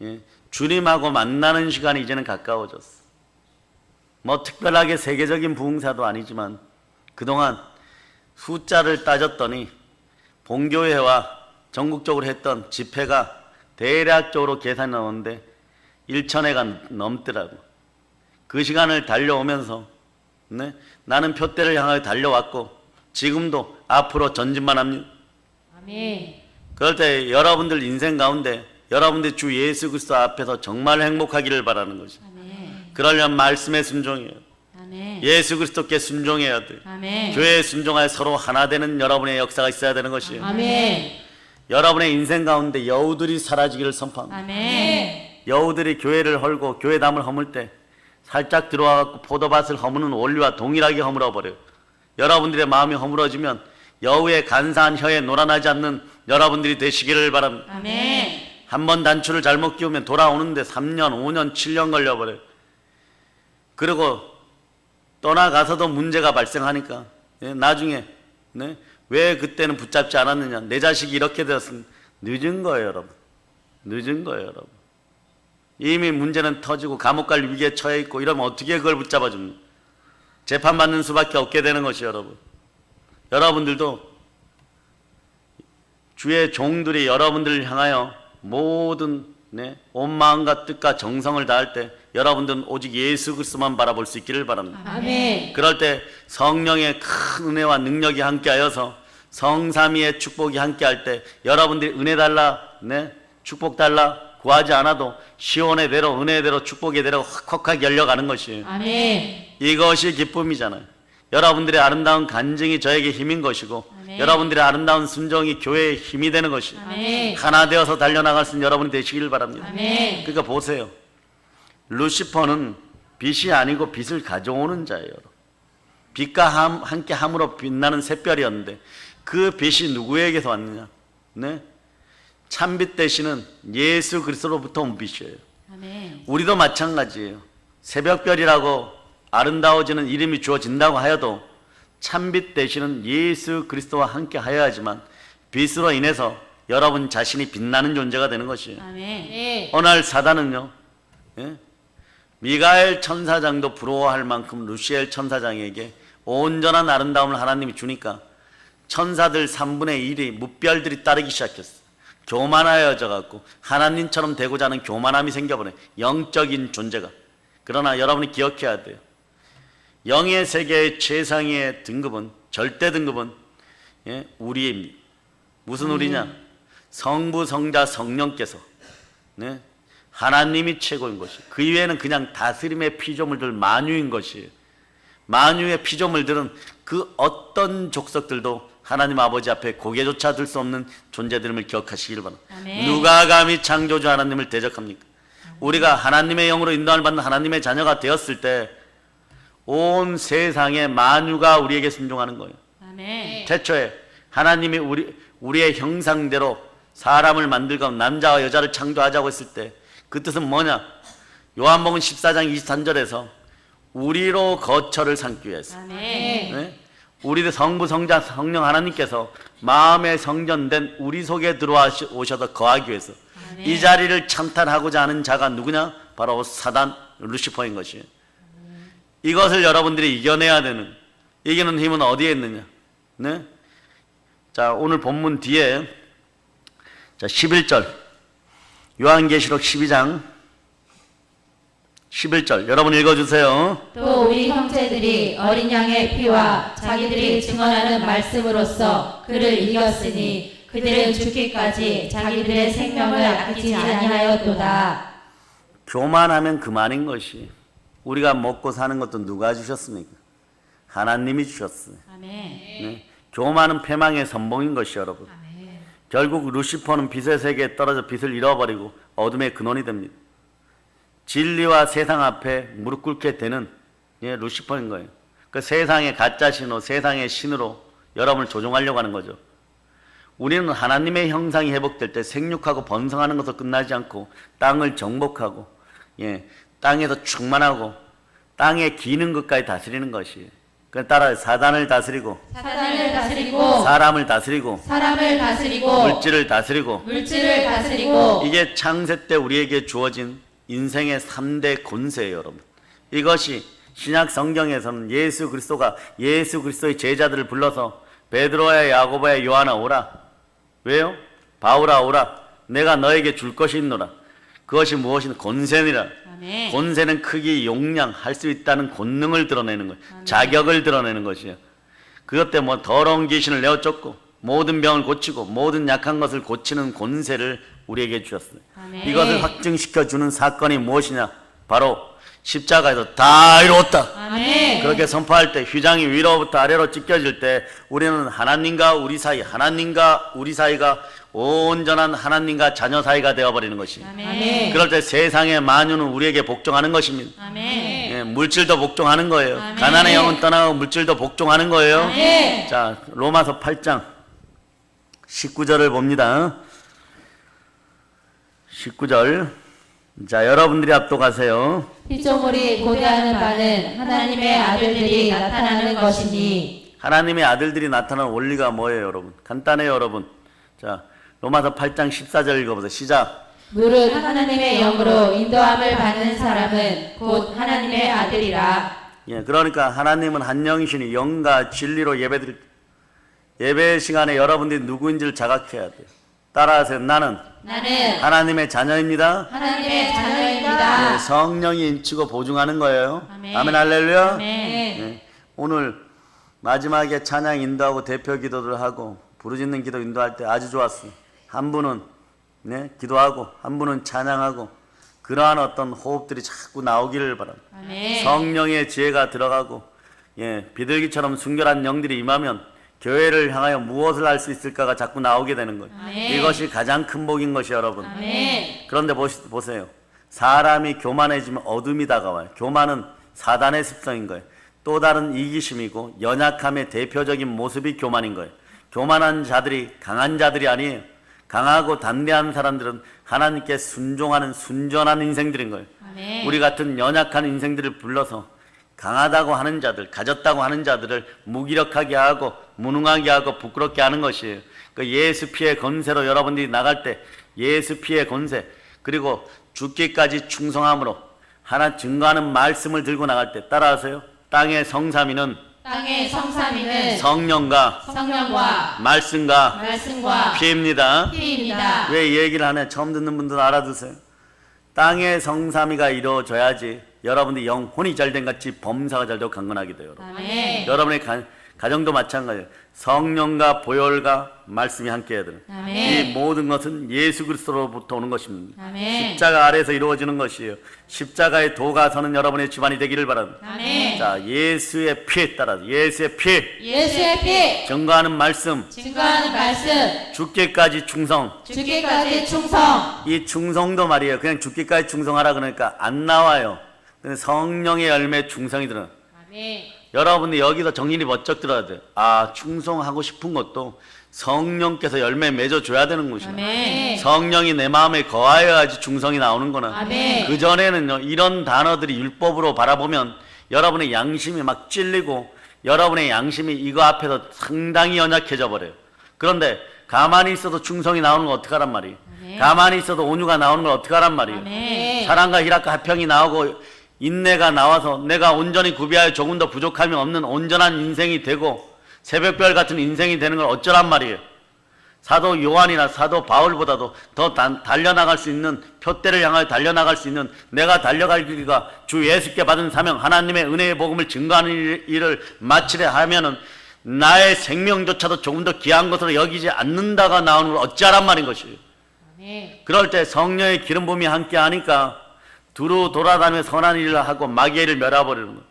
예, 주님하고 만나는 시간이 이제는 가까워졌어. 뭐 특별하게 세계적인 부흥사도 아니지만 그동안 숫자를 따졌더니 본교회와 전국적으로 했던 집회가 대략적으로 계산이 나오는데 1,000회가 넘더라고. 그 시간을 달려오면서 네? 나는 표대를 향하여 달려왔고 지금도 앞으로 전진만 합니다. 아멘. 그럴 때 여러분들 인생 가운데 여러분들 주 예수 그리스도 앞에서 정말 행복하기를 바라는 것이. 아멘. 그러려면 말씀에 순종해야 돼. 아멘. 예수 그리스도께 순종해야 돼. 아멘. 교회에 순종하여 서로 하나 되는 여러분의 역사가 있어야 되는 것이에요. 아멘. 여러분의 인생 가운데 여우들이 사라지기를 선포합니다. 아멘. 여우들이 교회를 헐고 교회 담을 허물 때 살짝 들어와갖고 포도밭을 허무는 원리와 동일하게 허물어 버려요. 여러분들의 마음이 허물어지면 여우의 간사한 혀에 놀아나지 않는 여러분들이 되시기를 바랍니다. 아멘. 한번 단추를 잘못 끼우면 돌아오는데 3년, 5년, 7년 걸려버려요. 그리고 떠나가서도 문제가 발생하니까 나중에 왜 그때는 붙잡지 않았느냐, 내 자식이 이렇게 되었으면 늦은 거예요, 여러분. 늦은 거예요, 여러분. 이미 문제는 터지고 감옥 갈 위기에 처해 있고 이러면 어떻게 그걸 붙잡아 줍니까? 재판받는 수밖에 없게 되는 것이 여러분. 여러분들도 주의 종들이 여러분들을 향하여 모든 온 마음과 뜻과 정성을 다할 때 여러분들은 오직 예수 그리스도만 바라볼 수 있기를 바랍니다. 아멘. 그럴 때 성령의 큰 은혜와 능력이 함께하여서 성삼위의 축복이 함께할 때 여러분들이 은혜 달라, 축복 달라 구하지 않아도 시온의 대로 은혜대로 축복의 대로 확확 열려가는 것이에요. 아멘. 이것이 기쁨이잖아요. 여러분들의 아름다운 간증이 저에게 힘인 것이고 아멘. 여러분들의 아름다운 순종이 교회의 힘이 되는 것이에요. 아멘. 하나 되어서 달려나갈 수 있는 여러분이 되시길 바랍니다. 아멘. 그러니까 보세요. 루시퍼는 빛이 아니고 빛을 가져오는 자예요. 빛과 함께 함으로 빛나는 샛별이었는데 그 빛이 누구에게서 왔느냐? 참빛 대신은 예수 그리스도로부터 온 빛이에요. 아멘. 우리도 마찬가지예요. 새벽별이라고 아름다워지는 이름이 주어진다고 하여도 참빛 대신은 예수 그리스도와 함께 하여야지만 빛으로 인해서 여러분 자신이 빛나는 존재가 되는 것이에요. 아멘. 오늘 사단은요, 미가엘 천사장도 부러워할 만큼 루시엘 천사장에게 온전한 아름다움을 하나님이 주니까 천사들 3분의 1이 무별들이 따르기 시작했어요. 교만하여져 갖고 하나님처럼 되고자 하는 교만함이 생겨버려요. 영적인 존재가. 그러나 여러분이 기억해야 돼요. 영의 세계의 최상의 등급은, 절대 등급은 우리입니다. 무슨 우리냐? 성부, 성자, 성령께서 하나님이 최고인 것이, 그 이외에는 그냥 다스림의 피조물들 만유인 것이에요. 만유의 피조물들은 그 어떤 족속들도 하나님 아버지 앞에 고개조차 들 수 없는 존재들임을 기억하시길 바랍니다. 아멘. 누가 감히 창조주 하나님을 대적합니까? 우리가 하나님의 영으로 인도함을 받는 하나님의 자녀가 되었을 때 온 세상의 만유가 우리에게 순종하는 거예요. 아멘. 태초에 하나님이 우리의 형상대로 사람을 만들고 남자와 여자를 창조하자고 했을 때 그 뜻은 뭐냐? 요한복음 14장 23절에서 우리로 거처를 삼기 위해서, 아멘. 우리의 성부, 성자, 성령 하나님께서 마음의 성전된 우리 속에 들어와 오셔서 거하기 위해서 아멘. 이 자리를 참탄하고자 하는 자가 누구냐? 바로 사단 루시퍼인 것이에요. 이것을 여러분들이 이겨내야 되는, 이기는 힘은 어디에 있느냐? 자, 오늘 본문 뒤에 11절 요한계시록 12장 11절 여러분 읽어주세요. 또 우리 형제들이 어린 양의 피와 자기들이 증언하는 말씀으로써 그를 이겼으니 그들은 죽기까지 자기들의 생명을 아끼지 아니하였도다. 교만하면 그만인 것이, 우리가 먹고 사는 것도 누가 주셨습니까? 하나님이 주셨어요. 아멘. 교만은 패망의 선봉인 것이 여러분. 결국 루시퍼는 빛의 세계에 떨어져 빛을 잃어버리고 어둠의 근원이 됩니다. 진리와 세상 앞에 무릎 꿇게 되는 루시퍼인 거예요. 그 세상의 가짜 신으로, 세상의 신으로 여러분을 조종하려고 하는 거죠. 우리는 하나님의 형상이 회복될 때 생육하고 번성하는 것으로 끝나지 않고 땅을 정복하고 땅에서 충만하고 땅에 기는 것까지 다스리는 것이에요. 따라 사단을 다스리고 사단을 다스리고 사람을 다스리고 사람을 다스리고 물질을 다스리고 물질을 다스리고 이게 창세 때 우리에게 주어진 인생의 3대 권세예요, 여러분. 이것이 신약 성경에서는 예수 그리스도가 예수 그리스도의 제자들을 불러서 베드로야 야고보야 요한아 오라. 왜요? 바울아 오라. 내가 너에게 줄 것이 있노라. 그것이 무엇이냐? 권세니라. 아멘. 권세는 크기, 용량, 할 수 있다는 권능을 드러내는 거예요. 자격을 드러내는 것이에요. 그것 때문에 더러운 귀신을 내어쫓고 모든 병을 고치고 모든 약한 것을 고치는 권세를 우리에게 주셨어요. 아멘. 이것을 확증시켜주는 사건이 무엇이냐? 바로 십자가에서 다 이루었다. 아멘. 아멘. 그렇게 선포할 때 휘장이 위로부터 아래로 찢겨질 때 우리는 하나님과 우리 사이, 하나님과 우리 사이가 온전한 하나님과 자녀 사이가 되어버리는 것이. 아멘. 그럴 때 세상의 만유는 우리에게 복종하는 것입니다. 아멘. 예, 물질도 복종하는 거예요. 아멘. 가난의 영은 떠나고 물질도 복종하는 거예요. 아멘. 자, 로마서 8장 19절을 봅니다. 19절. 자, 여러분들이 압독하세요. 피조물이 고대하는 바는 하나님의 아들들이 나타나는 것이니. 하나님의 아들들이 나타나는 원리가 뭐예요, 여러분? 간단해요, 여러분. 자, 로마서 8장 14절 읽어보세요. 시작. 무릇 하나님의 영으로 인도함을 받는 사람은 곧 하나님의 아들이라. 예, 그러니까 하나님은 한 영이시니 영과 진리로 예배 시간에 여러분들이 누구인지를 자각해야 돼요. 따라하세요. 나는 하나님의 자녀입니다. 하나님의 자녀입니다. 예, 성령이 인치고 보증하는 거예요. 아멘. 아멘, 할렐루야. 아멘. 예, 오늘 마지막에 찬양 인도하고 대표 기도를 하고 부르짖는 기도 인도할 때 아주 좋았어요. 한 분은 네, 기도하고 한 분은 찬양하고 그러한 어떤 호흡들이 자꾸 나오기를 바랍니다. 아멘. 성령의 지혜가 들어가고 예, 비둘기처럼 순결한 영들이 임하면 교회를 향하여 무엇을 할 수 있을까가 자꾸 나오게 되는 거예요. 아멘. 이것이 가장 큰 복인 것이 여러분. 아멘. 그런데 보세요. 사람이 교만해지면 어둠이 다가와요. 교만은 사단의 습성인 거예요. 또 다른 이기심이고 연약함의 대표적인 모습이 교만인 거예요. 교만한 자들이 강한 자들이 아니에요. 강하고 담대한 사람들은 하나님께 순종하는 순전한 인생들인 거예요. 아멘. 우리 같은 연약한 인생들을 불러서 강하다고 하는 자들, 가졌다고 하는 자들을 무기력하게 하고 무능하게 하고 부끄럽게 하는 것이에요. 그 예수 피의 권세로 여러분들이 나갈 때 예수 피의 권세 그리고 죽기까지 충성함으로 하나 증거하는 말씀을 들고 나갈 때 따라하세요. 땅의 성삼위는 성령과 말씀과 피입니다. 왜 이 얘기를 하냐? 처음 듣는 분들은 알아두세요. 땅의 성삼위가 이루어져야지 여러분들이 영혼이 잘된 같이 범사가 잘되고 강건하게 돼요. 아멘. 여러분의 가정도 마찬가지예요. 성령과 보혈과 말씀이 함께 해야 돼요. 아멘. 이 모든 것은 예수 그리스도로부터 오는 것입니다. 아멘. 십자가 아래에서 이루어지는 것이에요. 십자가의 도가 서는 여러분의 집안이 되기를 바랍니다. 아멘. 자, 예수의 피에 따라 예수의 피 증거하는 말씀 죽기까지 충성. 이 충성도 말이에요. 그냥 죽기까지 충성하라 그러니까 안 나와요. 근데 성령의 열매 충성이 들어요. 아멘. 여러분들 여기서 정신이 번쩍 들어야 돼요. 아, 충성하고 싶은 것도 성령께서 열매 맺어줘야 되는 것이다. 아멘. 성령이 내 마음에 거하여야지 충성이 나오는구나. 아멘. 그전에는 이런 단어들이 율법으로 바라보면 여러분의 양심이 막 찔리고 여러분의 양심이 이거 앞에서 상당히 연약해져 버려요. 그런데 가만히 있어도 충성이 나오는 건 어떡하란 말이에요. 아멘. 가만히 있어도 온유가 나오는 건 어떡하란 말이에요. 아멘. 사랑과 희락과 화평이 나오고 인내가 나와서 내가 온전히 구비하여 조금 더 부족함이 없는 온전한 인생이 되고 새벽별 같은 인생이 되는 걸 어쩌란 말이에요. 사도 요한이나 사도 바울보다도 더 달려나갈 수 있는 표대를 향하여 달려나갈 수 있는 내가 달려갈 길과 주 예수께 받은 사명 하나님의 은혜의 복음을 증거하는 일을 마치려 하면은 나의 생명조차도 조금 더 귀한 것으로 여기지 않는다가 나오는 걸 어찌하란 말인 것이에요. 아멘. 그럴 때 성령의 기름 부음이 함께 하니까 두루 돌아다니며 선한 일을 하고 마귀를 멸해버리는 거예요.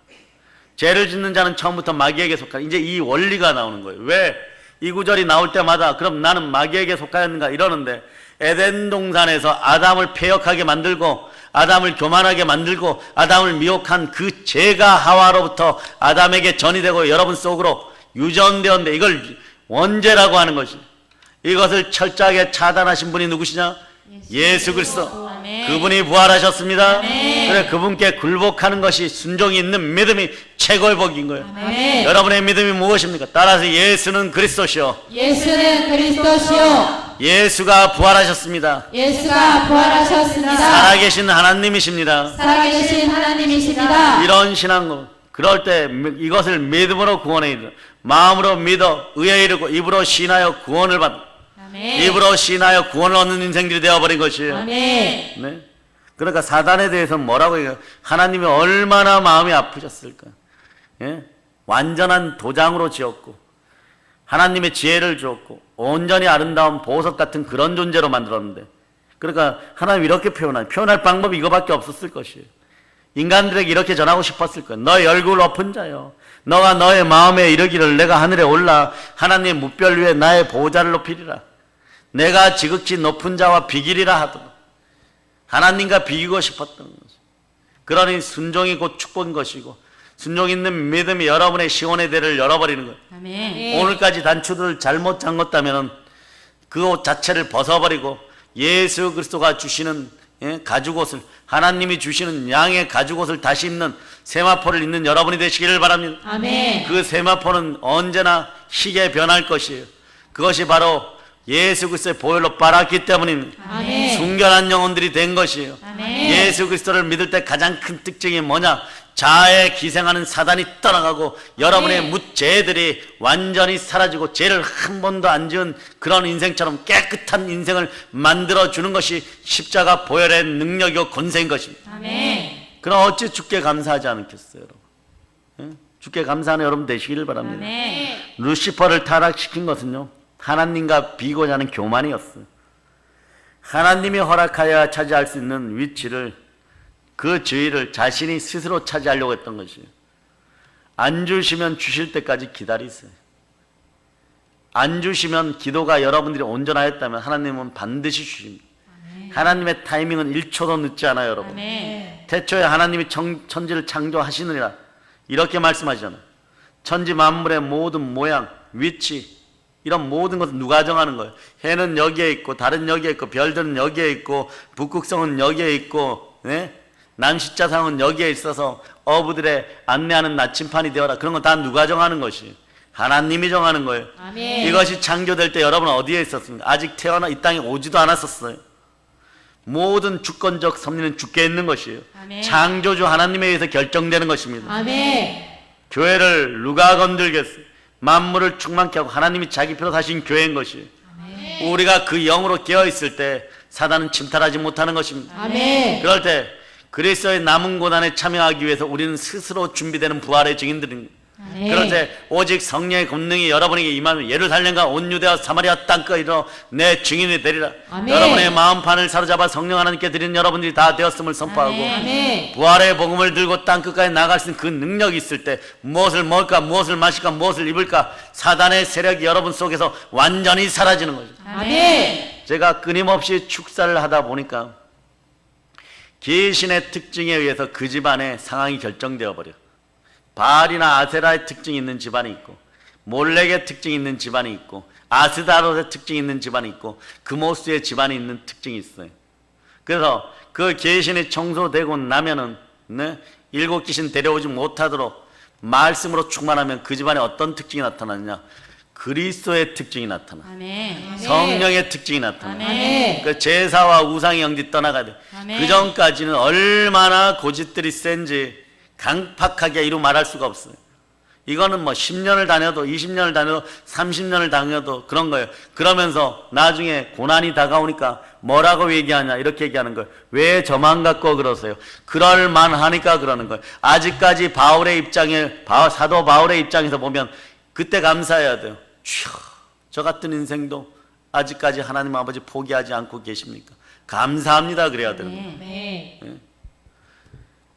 죄를 짓는 자는 처음부터 마귀에게 속한 이제 이 원리가 나오는 거예요. 왜? 이 구절이 나올 때마다 그럼 나는 마귀에게 속하였는가 이러는데 에덴 동산에서 아담을 패역하게 만들고 아담을 교만하게 만들고 아담을 미혹한 그 죄가 하와로부터 아담에게 전이 되고 여러분 속으로 유전되었는데 이걸 원죄라고 하는 것이 이것을 철저하게 차단하신 분이 누구시냐? 예수 그리스도. 아멘. 그분이 부활하셨습니다. 아멘. 그래 그분께 굴복하는 것이 순종이 있는 믿음이 최고의 복인 거예요. 아멘. 여러분의 믿음이 무엇입니까? 따라서 예수는 그리스도시요. 예수가 부활하셨습니다. 살아계신 하나님이십니다. 이런 신앙 그럴 때 이것을 믿음으로 구원에 이르러 마음으로 믿어 의에 이르고 입으로 신하여 구원을 받 아멘. 입으로 신하여 구원을 얻는 인생들이 되어버린 것이에요. 아멘. 네? 그러니까 사단에 대해서 뭐라고 해요? 하나님이 얼마나 마음이 아프셨을까? 예? 완전한 도장으로 지었고 하나님의 지혜를 주었고 온전히 아름다운 보석 같은 그런 존재로 만들었는데 그러니까 하나님 이렇게 표현할 방법이 이거밖에 없었을 것이에요. 인간들에게 이렇게 전하고 싶었을 거예요. 너의 얼굴 높은 자여, 너가 너의 마음에 이르기를 내가 하늘에 올라 하나님의 무별 위에 나의 보호자를 높이리라. 내가 지극히 높은 자와 비기리라 하도록 하나님과 비기고 싶었던 거죠. 그러니 순종이 곧 축복인 것이고 순종 있는 믿음이 여러분의 시온의 대를 열어버리는 거예요. 아멘. 오늘까지 단추를 잘못 잠궜다면 그것 자체를 벗어버리고 예수 그리스도가 주시는 가죽옷을, 하나님이 주시는 양의 가죽옷을 다시 입는 세마포를 입는 여러분이 되시기를 바랍니다. 아멘. 그 세마포는 언제나 희게 변할 것이에요. 그것이 바로 예수 그리스도의 보혈로 빨았기 때문입니다. 아멘. 순결한 영혼들이 된 것이에요. 아멘. 예수 그리스도를 믿을 때 가장 큰 특징이 뭐냐? 자아에 기생하는 사단이 떠나가고 여러분의 묻죄들이 완전히 사라지고 죄를 한 번도 안 지은 그런 인생처럼 깨끗한 인생을 만들어주는 것이 십자가 보혈의 능력이고 권세인 것입니다. 아멘. 그럼 어찌 주께 감사하지 않겠어요, 여러분? 예? 주께 감사하는 여러분 되시기를 바랍니다. 아멘. 루시퍼를 타락시킨 것은요, 하나님과 비고자 하는 교만이었어요. 하나님이 허락하여 차지할 수 있는 위치를, 그 지위를 자신이 스스로 차지하려고 했던 것이에요. 안 주시면 주실 때까지 기다리세요. 안 주시면 기도가 여러분들이 온전하였다면 하나님은 반드시 주십니다. 하나님의 타이밍은 1초도 늦지 않아요, 여러분. 아멘. 태초에 하나님이 천지를 창조하시느니라 이렇게 말씀하시잖아요. 천지 만물의 모든 모양, 위치, 이런 모든 것은 누가 정하는 거예요? 해는 여기에 있고 달은 여기에 있고 별들은 여기에 있고 북극성은 여기에 있고, 네? 남십자상은 여기에 있어서 어부들의 안내하는 나침판이 되어라. 그런 건 다 누가 정하는 것이에요? 하나님이 정하는 거예요. 아멘. 이것이 창조될 때 여러분은 어디에 있었습니까? 아직 태어나 이 땅에 오지도 않았었어요. 모든 주권적 섭리는 주께 있는 것이에요. 아멘. 창조주 하나님에 의해서 결정되는 것입니다. 아멘. 교회를 누가 건들겠어요? 만물을 충만케 하고 하나님이 자기 피로 사신 교회인 것이에요. 아멘. 우리가 그 영으로 깨어있을 때 사단은 침탈하지 못하는 것입니다. 아멘. 그럴 때 그리스도의 남은 고난에 참여하기 위해서 우리는 스스로 준비되는 부활의 증인들입니다. 아멘. 그럴 때 오직 성령의 권능이 여러분에게 임하면 예루살렘과 온 유대와 사마리아 땅까지 이르러 내 증인이 되리라. 아멘. 여러분의 마음판을 사로잡아 성령 하나님께 드리는 여러분들이 다 되었음을 선포하고 아멘. 부활의 복음을 들고 땅끝까지 나갈 수 있는 그 능력이 있을 때 무엇을 먹을까, 무엇을 마실까, 무엇을 입을까, 사단의 세력이 여러분 속에서 완전히 사라지는 거죠. 아멘. 제가 끊임없이 축사를 하다 보니까 귀신의 특징에 의해서 그 집안의 상황이 결정되어 버려. 바알이나 아세라의 특징이 있는 집안이 있고, 몰렉의 특징이 있는 집안이 있고, 아스다롯의 특징이 있는 집안이 있고, 그모스의 집안이 있는 특징이 있어요. 그래서 그 귀신이 청소되고 나면은, 네? 7 귀신 데려오지 못하도록 말씀으로 충만하면 그 집안에 어떤 특징이 나타나느냐? 그리스도의 특징이 나타나. 아멘. 성령의 특징이 나타나. 아멘. 그 제사와 우상의 영들이 떠나가야 돼. 아멘. 그 전까지는 얼마나 고집들이 센지 강팍하게 이루 말할 수가 없어요. 이거는 뭐 10년을 다녀도 20년을 다녀도 30년을 다녀도 그런 거예요. 그러면서 나중에 고난이 다가오니까 뭐라고 얘기하냐 이렇게 얘기하는 거예요. 왜 저만 갖고 그러세요? 그럴 만하니까 그러는 거예요. 아직까지 바울의 입장에 사도 바울의 입장에서 보면 그때 감사해야 돼요. 주여, 저 같은 인생도 아직까지 하나님 아버지 포기하지 않고 계십니까? 감사합니다 그래야 되는 거예요. 아멘.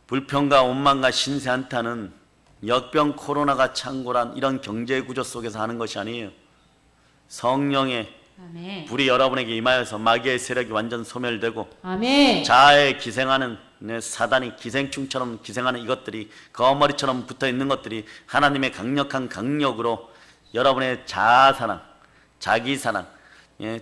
불평과 원망과 신세 한탄은 역병 코로나가 창궐한 이런 경제 구조 속에서 하는 것이 아니에요. 성령의 아멘. 불이 여러분에게 임하여서 마귀의 세력이 완전 소멸되고 아멘. 자아에 기생하는 사단이 기생충처럼 기생하는 이것들이 거머리처럼 붙어있는 것들이 하나님의 강력한 강력으로 여러분의 자아사랑, 자기사랑,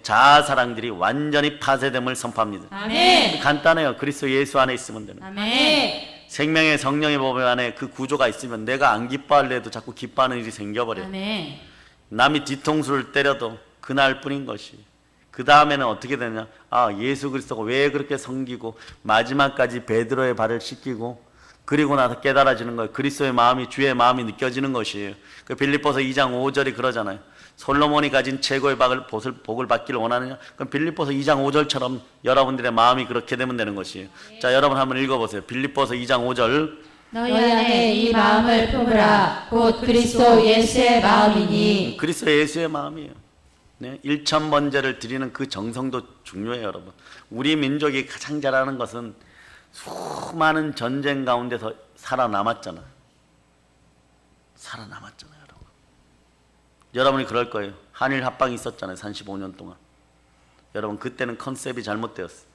자아사랑들이 완전히 파쇄됨을 선포합니다. 아멘. 간단해요. 그리스도 예수 안에 있으면 되는 거예요. 아멘. 생명의 성령의 법에 안에 그 구조가 있으면 내가 안 기뻐할래 해도 자꾸 기뻐하는 일이 생겨버려요. 아멘. 남이 뒤통수를 때려도 그날 뿐인 것이. 그 다음에는 어떻게 되냐? 아, 예수 그리스도가 왜 그렇게 섬기고 마지막까지 베드로의 발을 씻기고 그리고 나서 깨달아지는 거예요. 그리스도의 마음이 주의 마음이 느껴지는 것이에요. 그 빌립보서 2장 5절이 그러잖아요. 솔로몬이 가진 최고의 복을 받기를 원하느냐? 그럼 빌립보서 2장 5절처럼 여러분들의 마음이 그렇게 되면 되는 것이에요. 자, 여러분 한번 읽어보세요. 빌립보서 2장 5절. 너희 안에 이 마음을 품으라. 곧 그리스도 예수의 마음이니. 그리스도 예수의 마음이에요. 네? 1000번제를 드리는 그 정성도 중요해요, 여러분. 우리 민족이 가장 잘하는 것은 수많은 전쟁 가운데서 살아남았잖아요. 살아남았잖아요, 여러분. 여러분이 그럴 거예요. 한일 합방이 있었잖아요, 35년 동안. 여러분, 그때는 컨셉이 잘못되었어요.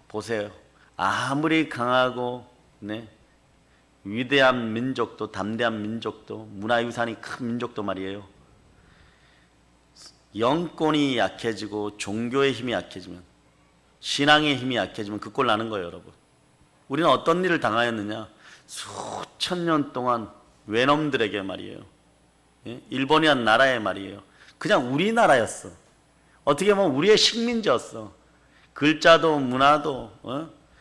보세요. 아무리 강하고 위대한 민족도, 담대한 민족도, 문화유산이 큰 민족도 말이에요. 영권이 약해지고 종교의 힘이 약해지면, 신앙의 힘이 약해지면 그 꼴 나는 거예요, 여러분. 우리는 어떤 일을 당하였느냐? 수천 년 동안 외놈들에게 말이에요. 일본이란 나라에 말이에요. 그냥 우리나라였어. 어떻게 보면 우리의 식민지였어. 글자도 문화도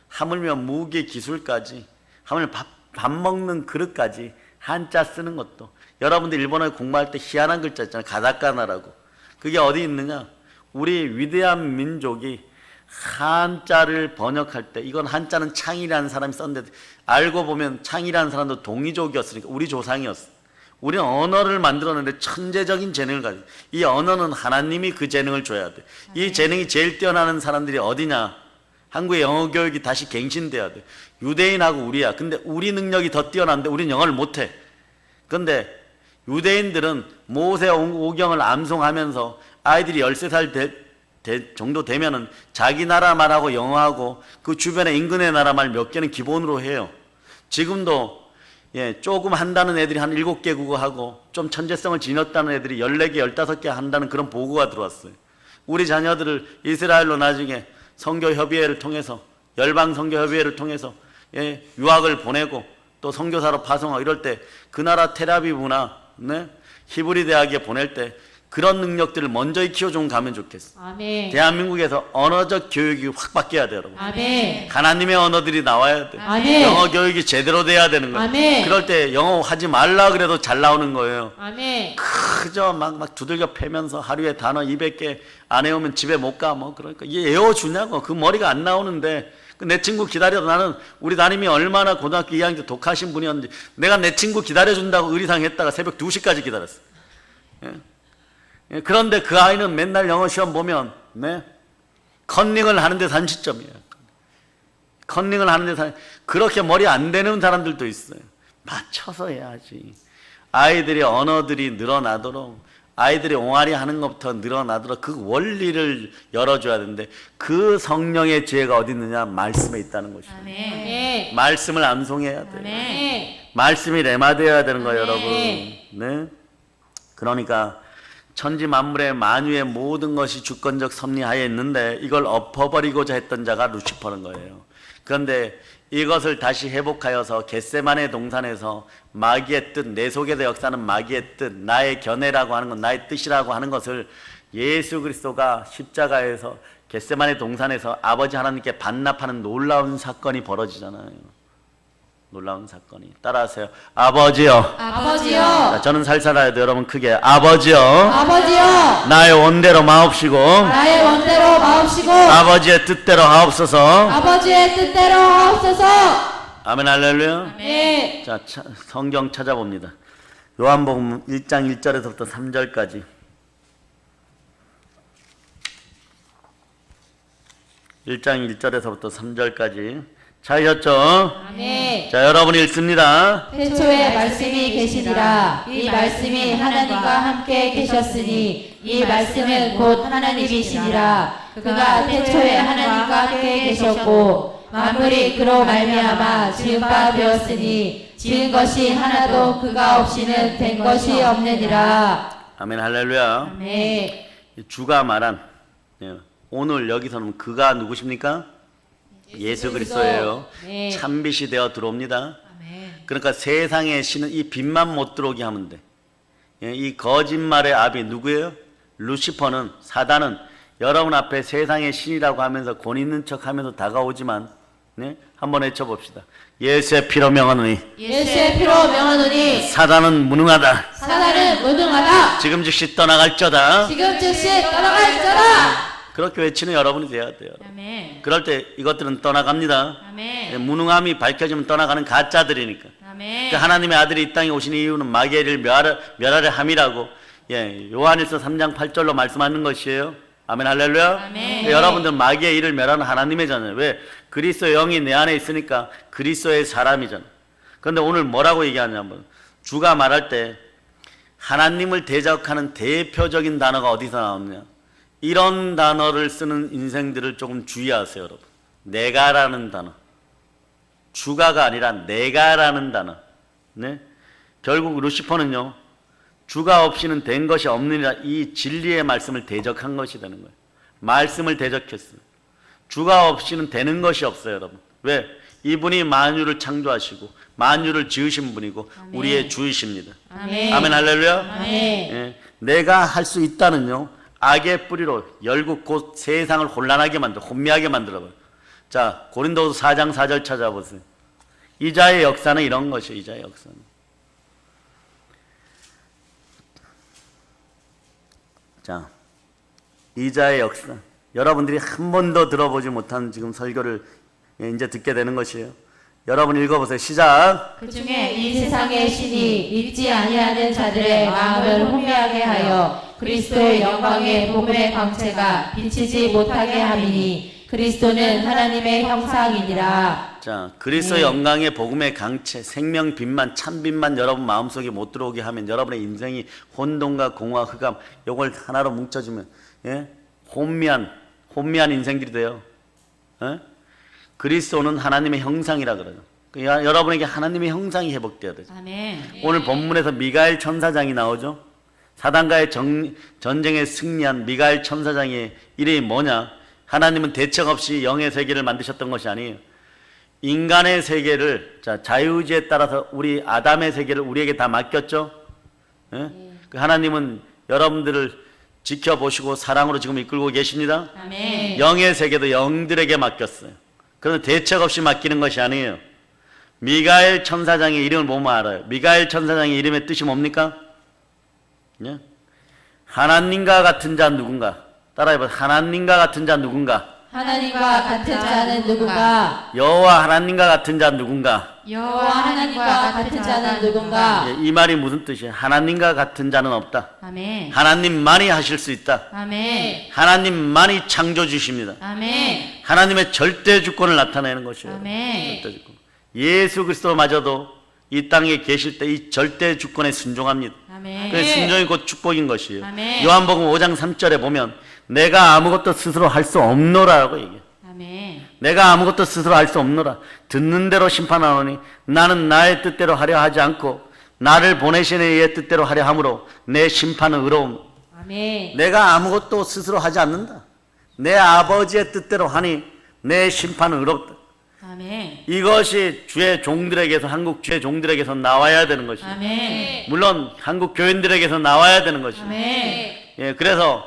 하물며 무기 기술까지, 하물며 밥 먹는 그릇까지, 한자 쓰는 것도. 여러분들 일본어에 공부할 때 희한한 글자 있잖아요. 가다카나라고. 그게 어디 있느냐? 우리 위대한 민족이 한자를 번역할 때, 이건 한자는 창이라는 사람이 썼는데, 알고 보면 창이라는 사람도 동이족이었으니까 우리 조상이었어. 우리는 언어를 만들어내는데 천재적인 재능을 가지고, 이 언어는 하나님이 그 재능을 줘야 돼. 이 재능이 제일 뛰어나는 사람들이 어디냐? 한국의 영어 교육이 다시 갱신돼야 돼. 유대인하고 우리야. 근데 우리 능력이 더 뛰어난데 우리는 영어를 못해. 근데 유대인들은 모세 오경을 암송하면서 아이들이 13살 정도 되면은 자기 나라 말하고 영어하고 그 주변에 인근의 나라 말 몇 개는 기본으로 해요. 지금도 조금 한다는 애들이 한 7개 국어하고 좀 천재성을 지녔다는 애들이 14개, 15개 한다는 그런 보고가 들어왔어요. 우리 자녀들을 이스라엘로 나중에 선교협의회를 통해서, 열방 선교협의회를 통해서 유학을 보내고 또 선교사로 파송하고 이럴 때 그 나라 텔아비브나 히브리 대학에 보낼 때 그런 능력들을 먼저 키워주면 가면 좋겠어. 아멘. 대한민국에서 언어적 교육이 확 바뀌어야 돼요, 여러분. 아멘. 하나님의 언어들이 나와야 돼. 아멘. 영어 교육이 제대로 돼야 되는 거예요. 아멘. 그럴 때 영어 하지 말라 그래도 잘 나오는 거예요. 아멘. 그저 막 두들겨 패면서 하루에 단어 200개 안 외우면 집에 못 가. 뭐 그러니까 이게 외워주냐고. 그 머리가 안 나오는데 내 친구 기다려도, 나는 우리 담임이 얼마나 고등학교 2학년 때 독하신 분이었는지, 내가 내 친구 기다려준다고 의리상 했다가 새벽 2시까지 기다렸어. 그런데 그 아이는 맨날 영어 시험 보면 컨닝을 하는데 30점이에요. 컨닝을 하는데 그렇게 머리 안 되는 사람들도 있어요. 맞춰서 해야지. 아이들의 언어들이 늘어나도록, 아이들이 옹알이 하는 것부터 늘어나도록 그 원리를 열어줘야 되는데, 그 성령의 지혜가 어디 있느냐? 말씀에 있다는 것이에요. 아멘. 말씀을 암송해야 돼요. 아멘. 말씀이 레마되어야 되는 거예요, 아멘. 여러분. 그러니까 천지 만물의 만유의 모든 것이 주권적 섭리하에 있는데 이걸 엎어버리고자 했던 자가 루시퍼는 거예요. 그런데 이것을 다시 회복하여서 겟세마네 동산에서 마귀의 뜻, 내 속에서 역사하는 마귀의 뜻, 나의 견해라고 하는 것, 나의 뜻이라고 하는 것을 예수 그리스도가 십자가에서 겟세마네 동산에서 아버지 하나님께 반납하는 놀라운 사건이 벌어지잖아요. 놀라운 사건이. 따라하세요. 아버지요. 아버지요. 자, 저는 살살해야 돼요. 여러분 크게. 아버지요. 아버지요. 나의 원대로 마옵시고 나의 원대로 마옵시고 아버지의 뜻대로 하옵소서. 아버지의 뜻대로 하옵소서. 아멘 할렐루야. 네. 자, 성경 찾아봅니다. 요한복음 1장 1절에서부터 3절까지. 1장 1절에서부터 3절까지. 찾으셨죠? 아멘. 자, 여러분이 읽습니다. 태초에 말씀이 계시니라. 이 말씀이 하나님과 함께 계셨으니 이 말씀은 곧 하나님이시니라. 그가 태초에 하나님과 함께 계셨고 만물이 그로 말미암아 지은 바 되었으니 지은 것이 하나도 그가 없이는 된 것이 없느니라. 아멘 할렐루야. 아멘. 주가 말한, 오늘 여기서는 그가 누구십니까? 예수 그리스도예요. 네. 참빛이 되어 들어옵니다. 아멘. 그러니까 세상의 신은 이 빛만 못 들어오게 하면 돼. 이 거짓말의 아비 누구예요? 루시퍼는, 사단은 여러분 앞에 세상의 신이라고 하면서 권 있는 척 하면서 다가오지만, 한번 외쳐봅시다. 예수의 피로 명하노니 예수의 피로 명하노니 사단은 무능하다. 사단은 무능하다. 지금 즉시 떠나갈저다. 지금 즉시 떠나갈지어다. 그렇게 외치는 여러분이 돼야 돼요. 아멘. 그럴 때 이것들은 떠나갑니다. 아멘. 무능함이 밝혀지면 떠나가는 가짜들이니까. 아멘. 그 하나님의 아들이 이 땅에 오신 이유는 마귀를 멸하려 함이라고 요한일서 3장 8절로 말씀하는 것이에요. 아멘 할렐루야. 아멘. 여러분들 마귀의 일을 멸하는 하나님의 자녀예요. 왜? 그리스도의 영이 내 안에 있으니까 그리스도의 사람이잖아. 그런데 오늘 뭐라고 얘기하냐면 주가 말할 때 하나님을 대적하는 대표적인 단어가 어디서 나오느냐, 이런 단어를 쓰는 인생들을 조금 주의하세요. 여러분, 내가라는 단어, 주가가 아니라 내가라는 단어. 네? 결국 루시퍼는요, 주가 없이는 된 것이 없느니라, 이 진리의 말씀을 대적한 것이 되는 거예요. 말씀을 대적했어요. 주가 없이는 되는 것이 없어요. 여러분, 왜? 이분이 만유를 창조하시고 만유를 지으신 분이고 아멘. 우리의 주이십니다. 아멘. 아멘 할렐루야. 아멘. 예, 내가 할 수 있다는요, 악의 뿌리로 열국 곧 세상을 혼란하게 만들어 혼미하게 만들어버려. 자, 고린도서 4장 4절 찾아보세요. 이자의 역사는 이런 것이에요. 이자의 역사는 자, 이자의 역사, 여러분들이 한 번도 들어보지 못한 지금 설교를 이제 듣게 되는 것이에요. 여러분 읽어보세요. 시작. 그 중에 이 세상의 신이 믿지 아니하는 자들의 마음을 혼미하게 하여 그리스도의 영광의 복음의 광채가 비치지 못하게 함이니 그리스도는 하나님의 형상이니라. 자, 그리스도의 영광의 복음의 강체, 생명 빛만, 참 빛만 여러분 마음속에 못 들어오게 하면 여러분의 인생이 혼돈과 공허, 흑암, 요걸 하나로 뭉쳐주면, 예? 혼미한 인생들이 돼요. 예? 그리스도는 하나님의 형상이라 그래요. 여러분에게 하나님의 형상이 회복되어야 되죠. 아멘. 오늘 본문에서 미가엘 천사장이 나오죠. 사단과의 전쟁에 승리한 미가엘 천사장의 이름이 뭐냐? 하나님은 대책 없이 영의 세계를 만드셨던 것이 아니에요. 인간의 세계를, 자, 자유의지에 따라서 우리 아담의 세계를 우리에게 다 맡겼죠. 예? 그 하나님은 여러분들을 지켜보시고 사랑으로 지금 이끌고 계십니다. 아멘. 영의 세계도 영들에게 맡겼어요. 그래서 대책 없이 맡기는 것이 아니에요. 미가엘 천사장의 이름을 보면 알아요. 미가엘 천사장의 이름의 뜻이 뭡니까? 예? 하나님과 같은 자 누군가? 따라해보세요. 하나님과 같은 자 누군가? 하나님과 같은 자는 누군가? 여호와 하나님과 같은 자 누군가? 여호와 하나님과 같은 자는 누군가? 예, 이 말이 무슨 뜻이에요? 하나님과 같은 자는 없다. 아멘. 하나님만이 하실 수 있다. 아멘. 하나님만이 창조주십니다. 아멘. 하나님의 절대 주권을 나타내는 것이에요. 아멘. 절대 주권. 예수 그리스도마저도 이 땅에 계실 때 이 절대 주권에 순종합니다. 아멘. 그 순종이 곧 축복인 것이에요. 아멘. 요한복음 5장 3절에 보면 내가 아무것도 스스로 할 수 없노라라고 얘기해요. 아멘. 내가 아무것도 스스로 할 수 없노라. 듣는 대로 심판하노니 나는 나의 뜻대로 하려 하지 않고 나를 보내신 이의 뜻대로 하려 함으로 내 심판은 의로움. 아멘. 내가 아무것도 스스로 하지 않는다. 내 아버지의 뜻대로 하니 내 심판은 의롭다. 아멘. 이것이 주의 종들에게서, 한국 주의 종들에게서 나와야 되는 것이에요. 아멘. 물론 한국 교인들에게서 나와야 되는 것이에요. 아멘. 예, 그래서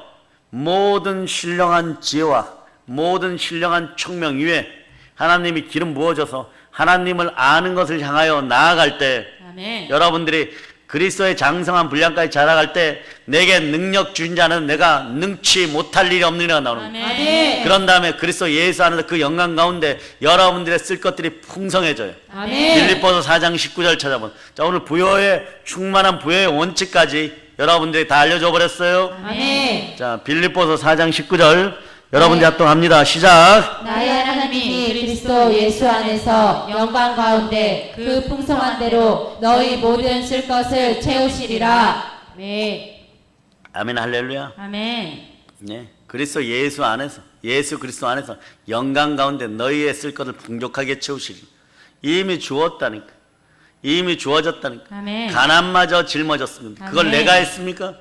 모든 신령한 지혜와 모든 신령한 총명 위에 하나님이 기름 부어줘서 하나님을 아는 것을 향하여 나아갈 때, 아멘. 여러분들이 그리스도의 장성한 분량까지 자라갈 때 내게 능력 주신 자는 내가 능치 못할 일이 없느니라 나오는 거예요. 아멘. 그런 다음에 그리스도 예수 안에서 그 영광 가운데 여러분들의 쓸 것들이 풍성해져요. 아멘. 빌립보서 4장 19절 찾아보면, 자, 오늘 부여의 충만한 부여의 원칙까지 여러분들이 다 알려줘 버렸어요. 아멘. 자, 빌립보서 4장 19절 여러분들 합동합니다. 시작. 나의 하나님이 그리스도 예수 안에서 영광 가운데 그 풍성한 대로 너희 모든 쓸 것을 채우시리라. 아멘. 아멘 할렐루야. 아멘. 네, 그리스도 예수 안에서, 예수 그리스도 안에서 영광 가운데 너희의 쓸 것을 풍족하게 채우시리. 이미 주었다니까. 이미 주어졌다니까. 아멘. 가난마저 짊어졌습니다. 그걸 아멘. 내가 했습니까?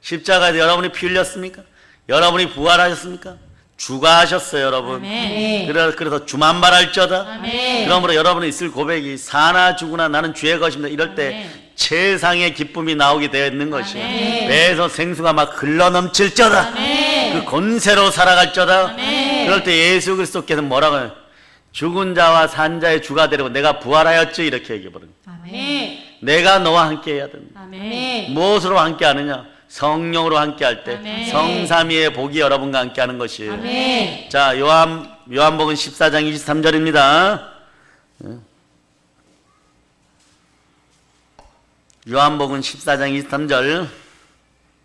십자가에서 여러분이 피 흘렸습니까? 여러분이 부활하셨습니까? 주가 하셨어요, 여러분. 아멘. 그래서 주만 말할지어다. 아멘. 그러므로 여러분이 있을 고백이 사나 죽으나 나는 주의 것입니다. 이럴 때 아멘. 최상의 기쁨이 나오게 되어 있는 것이에요. 아멘. 배에서 생수가 막 흘러넘칠지어다. 아멘. 그 권세로 살아갈지어다. 아멘. 그럴 때 예수 그리스도께서 뭐라고 해요? 죽은 자와 산 자의 주가 되려고 내가 부활하였지, 이렇게 얘기해버려요. 아멘. 내가 너와 함께 해야 된다. 아멘. 무엇으로 함께 하느냐? 성령으로 함께 할 때 아멘. 성삼위의 복이 여러분과 함께 하는 것이에요. 아멘. 자, 요한복음 14장 23절입니다. 요한복음 14장 23절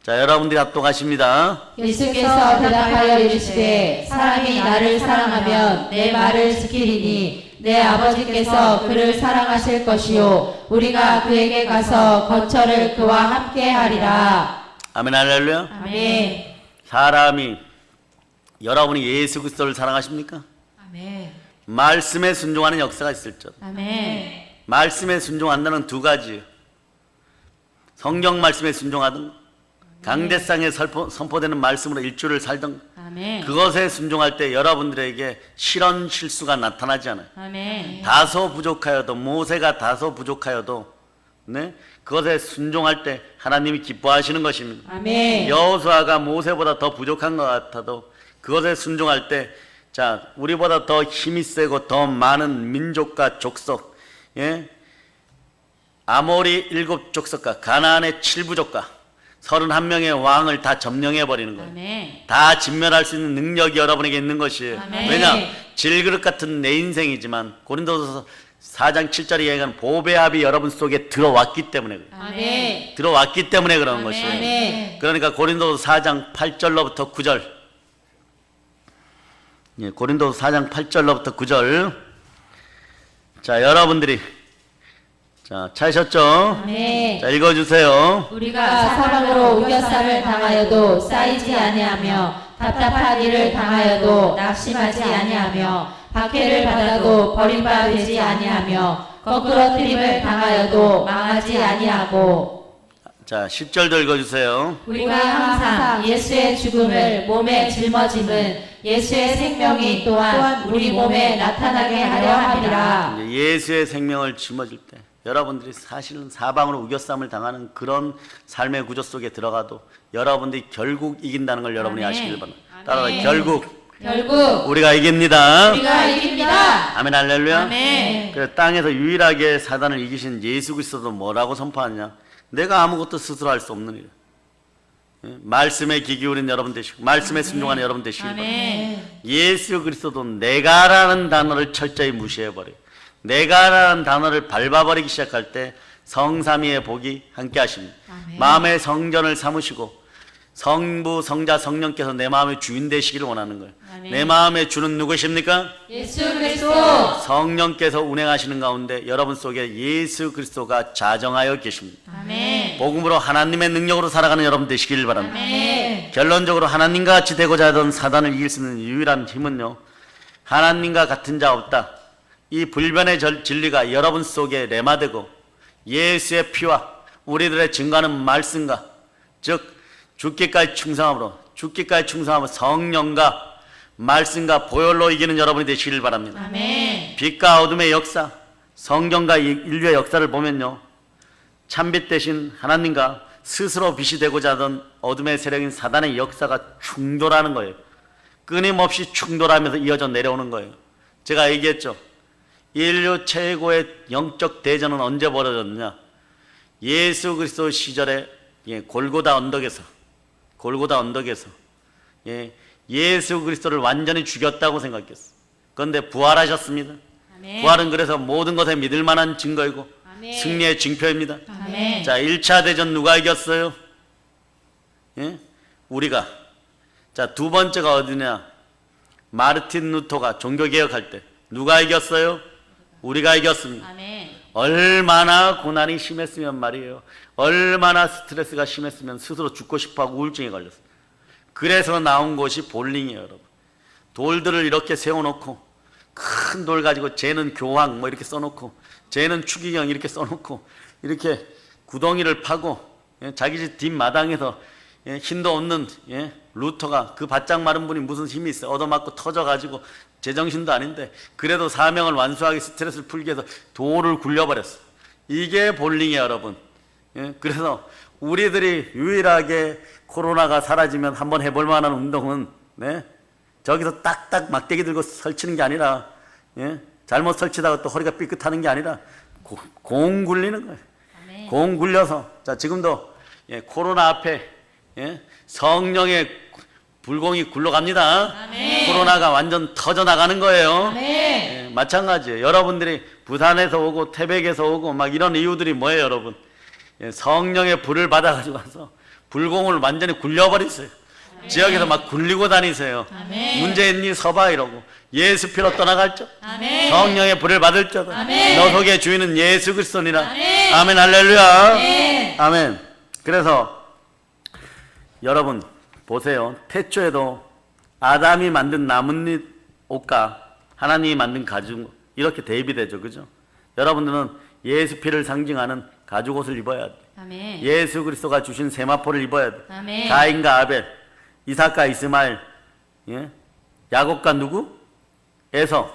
자, 여러분들이 합독하십니다. 예수께서 대답하여 이르시되 사람이 나를 사랑하면 내 말을 지키리니 내 아버지께서 그를 사랑하실 것이요 우리가 그에게 가서 거처를 그와 함께 하리라. 아멘, 할렐루야. 아멘. 사람이, 여러분이 예수 그리스도를 사랑하십니까? 아멘. 말씀에 순종하는 역사가 있을 줄. 아멘. 말씀에 순종한다는 두 가지예요. 성경 말씀에 순종하든 강대상에 선포되는 말씀으로 일주를 살든 아멘. 그것에 순종할 때 여러분들에게 실언 실수가 나타나지 않아요. 아멘. 다소 부족하여도, 모세가 다소 부족하여도, 네, 그것에 순종할 때 하나님이 기뻐하시는 것입니다. 아멘. 여호수아가 모세보다 더 부족한 것 같아도 그것에 순종할 때, 자, 우리보다 더 힘이 세고 더 많은 민족과 족속, 예, 아모리 7족속과 가나안의 7부족과 31명의 왕을 다 점령해 버리는 거예요. 아멘. 다 진멸할 수 있는 능력이 여러분에게 있는 것이에요. 아멘. 왜냐? 질그릇 같은 내 인생이지만 고린도서 4장 7절에 얘기하는 보배압이 여러분 속에 들어왔기 때문에 그래요. 아멘. 들어왔기 때문에 그런 아멘. 것이에요. 아멘. 그러니까 고린도서 4장 8절로부터 9절, 예, 고린도서 4장 8절로부터 9절. 자, 여러분들이, 자, 찾으셨죠? 아멘. 자, 읽어주세요. 우리가 사방으로 우겨쌈을 당하여도 쌓이지 아니하며 답답한 일을 당하여도 낙심하지 아니하며 박해를 받아도 버림받지 아니하며 거꾸로 트림을 당하여도 망하지 아니하고 자, 10절도 읽어주세요. 우리가 항상 예수의 죽음을 몸에 짊어짐은 예수의 생명이 또한 우리 몸에 나타나게 하려 함이라. 이제 예수의 생명을 짊어질 때 여러분들이 사실은 사방으로 우겨쌈을 당하는 그런 삶의 구조 속에 들어가도 여러분들이 결국 이긴다는 걸 여러분이 아멘. 아시길 바랍니다. 따라서 아멘. 결국 우리가 이깁니다. 우리가 이깁니다. 아멘, 할렐루야. 아멘. 그래서 땅에서 유일하게 사단을 이기신 예수 그리스도도 뭐라고 선포하느냐? 내가 아무것도 스스로 할 수 없는 일. 예? 말씀에 귀 기울인 여러분 되시고 말씀에 순종하는 여러분 되시길 바랍니다. 아멘. 예수 그리스도도 내가라는 단어를 철저히 무시해버려요. 내가라는 단어를 밟아버리기 시작할 때 성삼위의 복이 함께 하십니다. 아멘. 마음의 성전을 삼으시고 성부, 성자, 성령께서 내 마음의 주인 되시기를 원하는 거예요. 아멘. 내 마음의 주는 누구십니까? 예수 그리스도. 성령께서 운행하시는 가운데 여러분 속에 예수 그리스도가 자정하여 계십니다. 아멘. 복음으로 하나님의 능력으로 살아가는 여러분 되시기를 바랍니다. 아멘. 결론적으로 하나님과 같이 되고자 하던 사단을 이길 수 있는 유일한 힘은요, 하나님과 같은 자 없다. 이 불변의 진리가 여러분 속에 레마되고 예수의 피와 우리들의 증거하는 말씀과 즉 죽기까지 충성함으로 성령과 말씀과 보혈로 이기는 여러분이 되시길 바랍니다. 아멘. 빛과 어둠의 역사, 성경과 인류의 역사를 보면요, 참빛 대신 하나님과 스스로 빛이 되고자 하던 어둠의 세력인 사단의 역사가 충돌하는 거예요. 끊임없이 충돌하면서 이어져 내려오는 거예요. 제가 얘기했죠. 인류 최고의 영적 대전은 언제 벌어졌느냐? 예수 그리스도 시절에 골고다 언덕에서 예수 그리스도를 완전히 죽였다고 생각했어. 그런데 부활하셨습니다. 아멘. 부활은 그래서 모든 것에 믿을 만한 증거이고 아멘. 승리의 징표입니다. 아멘. 자, 1차 대전 누가 이겼어요? 예? 우리가. 자, 두 번째가 어디냐? 마르틴 루터가 종교개혁할 때 누가 이겼어요? 우리가 이겼습니다. 아멘. 얼마나 고난이 심했으면 말이에요. 얼마나 스트레스가 심했으면 스스로 죽고 싶어하고 우울증에 걸렸어요. 그래서 나온 것이 볼링이에요, 여러분. 돌들을 이렇게 세워놓고 큰 돌 가지고 쟤는 교황 뭐 이렇게 써놓고 쟤는 추기경 이렇게 써놓고 이렇게 구덩이를 파고 자기 집 뒷마당에서 힘도 없는 루터가 그 바짝 마른 분이 무슨 힘이 있어요. 얻어맞고 터져가지고 제정신도 아닌데 그래도 사명을 완수하기 스트레스를 풀기 위해서 돌을 굴려버렸어. 이게 볼링이에요, 여러분. 그래서 우리들이 유일하게 코로나가 사라지면 한번 해볼 만한 운동은 저기서 딱딱 막대기 들고 설치는 게 아니라 잘못 설치다가 또 허리가 삐끗하는 게 아니라 공 굴리는 거예요. 아멘. 공 굴려서 자 지금도 코로나 앞에 성령의 불공이 굴러갑니다. 아멘. 코로나가 완전 터져나가는 거예요. 아멘. 마찬가지예요. 여러분들이 부산에서 오고 태백에서 오고 막 이런 이유들이 뭐예요, 여러분? 성령의 불을 받아가지고 와서 불공을 완전히 굴려버리세요. 지역에서 막 굴리고 다니세요. 아멘. 문제 있니 서봐 이러고 예수 피로 떠나갈죠. 아멘. 성령의 불을 받을 자다. 아멘. 너 속의 주인은 예수 그리스도니라. 아멘. 아멘 할렐루야. 아멘. 아멘. 그래서 여러분 보세요. 태초에도 아담이 만든 나뭇잎 옷과 하나님이 만든 가죽 이렇게 대비되죠. 그죠? 여러분들은 예수 피를 상징하는 가죽 옷을 입어야 돼. 아멘. 예수 그리스도가 주신 세마포를 입어야 돼. 아멘. 가인과 아벨, 이삭과 이스마엘, 예? 야곱과 누구? 에서,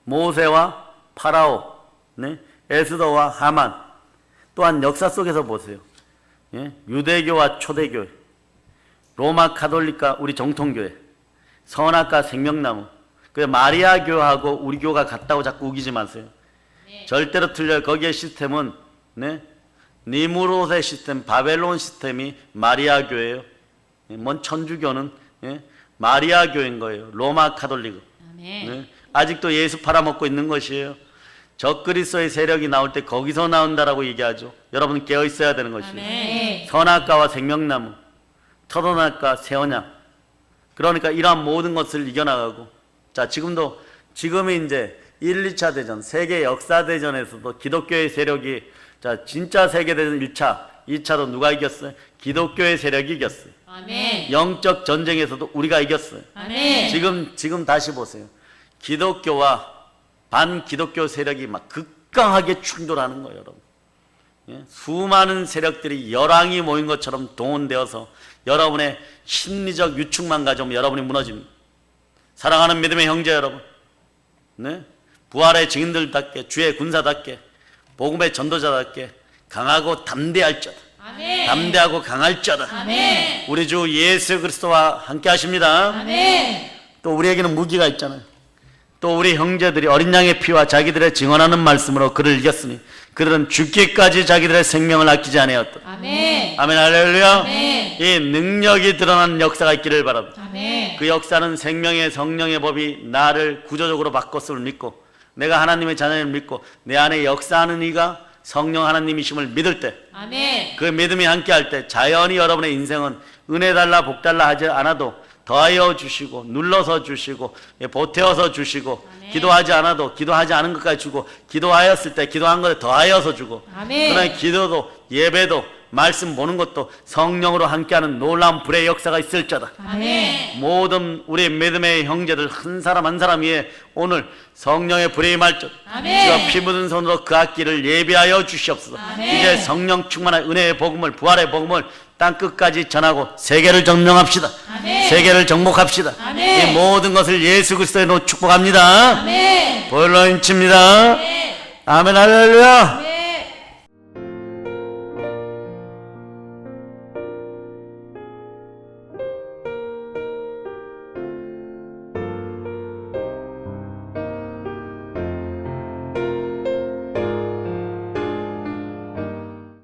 모세와 파라오, 네? 에스더와 하만. 또한 역사 속에서 보세요. 예? 유대교와 초대교회, 로마 카톨릭과 우리 정통교회, 선악과 생명나무. 그 마리아 교하고 우리 교가 같다고 자꾸 우기지 마세요. 절대로 틀려요. 거기에 시스템은 네? 니무롯의 시스템, 바벨론 시스템이 마리아 교예요. 뭔 천주교는 예? 마리아 교인 거예요. 로마 카톨릭은. 아멘. 네? 아직도 예수 팔아먹고 있는 것이에요. 적그리스도의 세력이 나올 때 거기서 나온다라고 얘기하죠. 여러분 깨어 있어야 되는 것이에요. 아멘. 선악과와 생명나무, 터던악과 새언약. 그러니까 이러한 모든 것을 이겨나가고, 자 지금이 이제 1, 2차 대전, 세계 역사 대전에서도 기독교의 세력이, 자 진짜 세계 대전 1차, 2차도 누가 이겼어요? 기독교의 세력이 이겼어요. 아멘. 영적 전쟁에서도 우리가 이겼어요. 아멘. 지금 다시 보세요. 기독교와 반기독교 세력이 막 극강하게 충돌하는 거예요, 여러분. 예? 수많은 세력들이 열왕이 모인 것처럼 동원되어서 여러분의 심리적 유축만 가져오면 여러분이 무너집니다. 사랑하는 믿음의 형제 여러분, 네? 부활의 증인들답게, 주의 군사답게, 복음의 전도자답게 강하고 담대할 자다. 아멘. 담대하고 강할 자다. 아멘. 우리 주 예수 그리스도와 함께 하십니다. 아멘. 또 우리에게는 무기가 있잖아요. 또 우리 형제들이 어린 양의 피와 자기들의 증언하는 말씀으로 그를 이겼으니 그들은 죽기까지 자기들의 생명을 아끼지 아니하였다. 아멘. 아멘 할렐루야. 아멘. 이 능력이 드러나는 역사가 있기를 바랍니다. 아멘. 그 역사는 생명의 성령의 법이 나를 구조적으로 바꿨음을 믿고 내가 하나님의 자녀를 믿고 내 안에 역사하는 이가 성령 하나님이심을 믿을 때, 아멘. 그 믿음이 함께할 때 자연히 여러분의 인생은 은혜 달라 복 달라 하지 않아도 더하여 주시고 눌러서 주시고 보태어서 주시고 아멘. 기도하지 않아도 기도하지 않은 것까지 주고 기도하였을 때 기도한 것에 더하여서 주고 아멘. 그러나 기도도 예배도 말씀 보는 것도 성령으로 함께하는 놀라운 불의 역사가 있을 자다. 아멘. 모든 우리 믿음의 형제들 한 사람 한 사람 위에 오늘 성령의 불이 임할 자. 아멘. 주가 피 묻은 손으로 그 악기를 예비하여 주시옵소서. 아멘. 이제 성령 충만한 은혜의 복음을 부활의 복음을 땅 끝까지 전하고 세계를 점령합시다. 아멘. 세계를 정복합시다. 아멘. 이 모든 것을 예수 그리스도의 이름으로 축복합니다. 아멘. 보일러 인칩니다. 아멘. 아멘 할렐루야.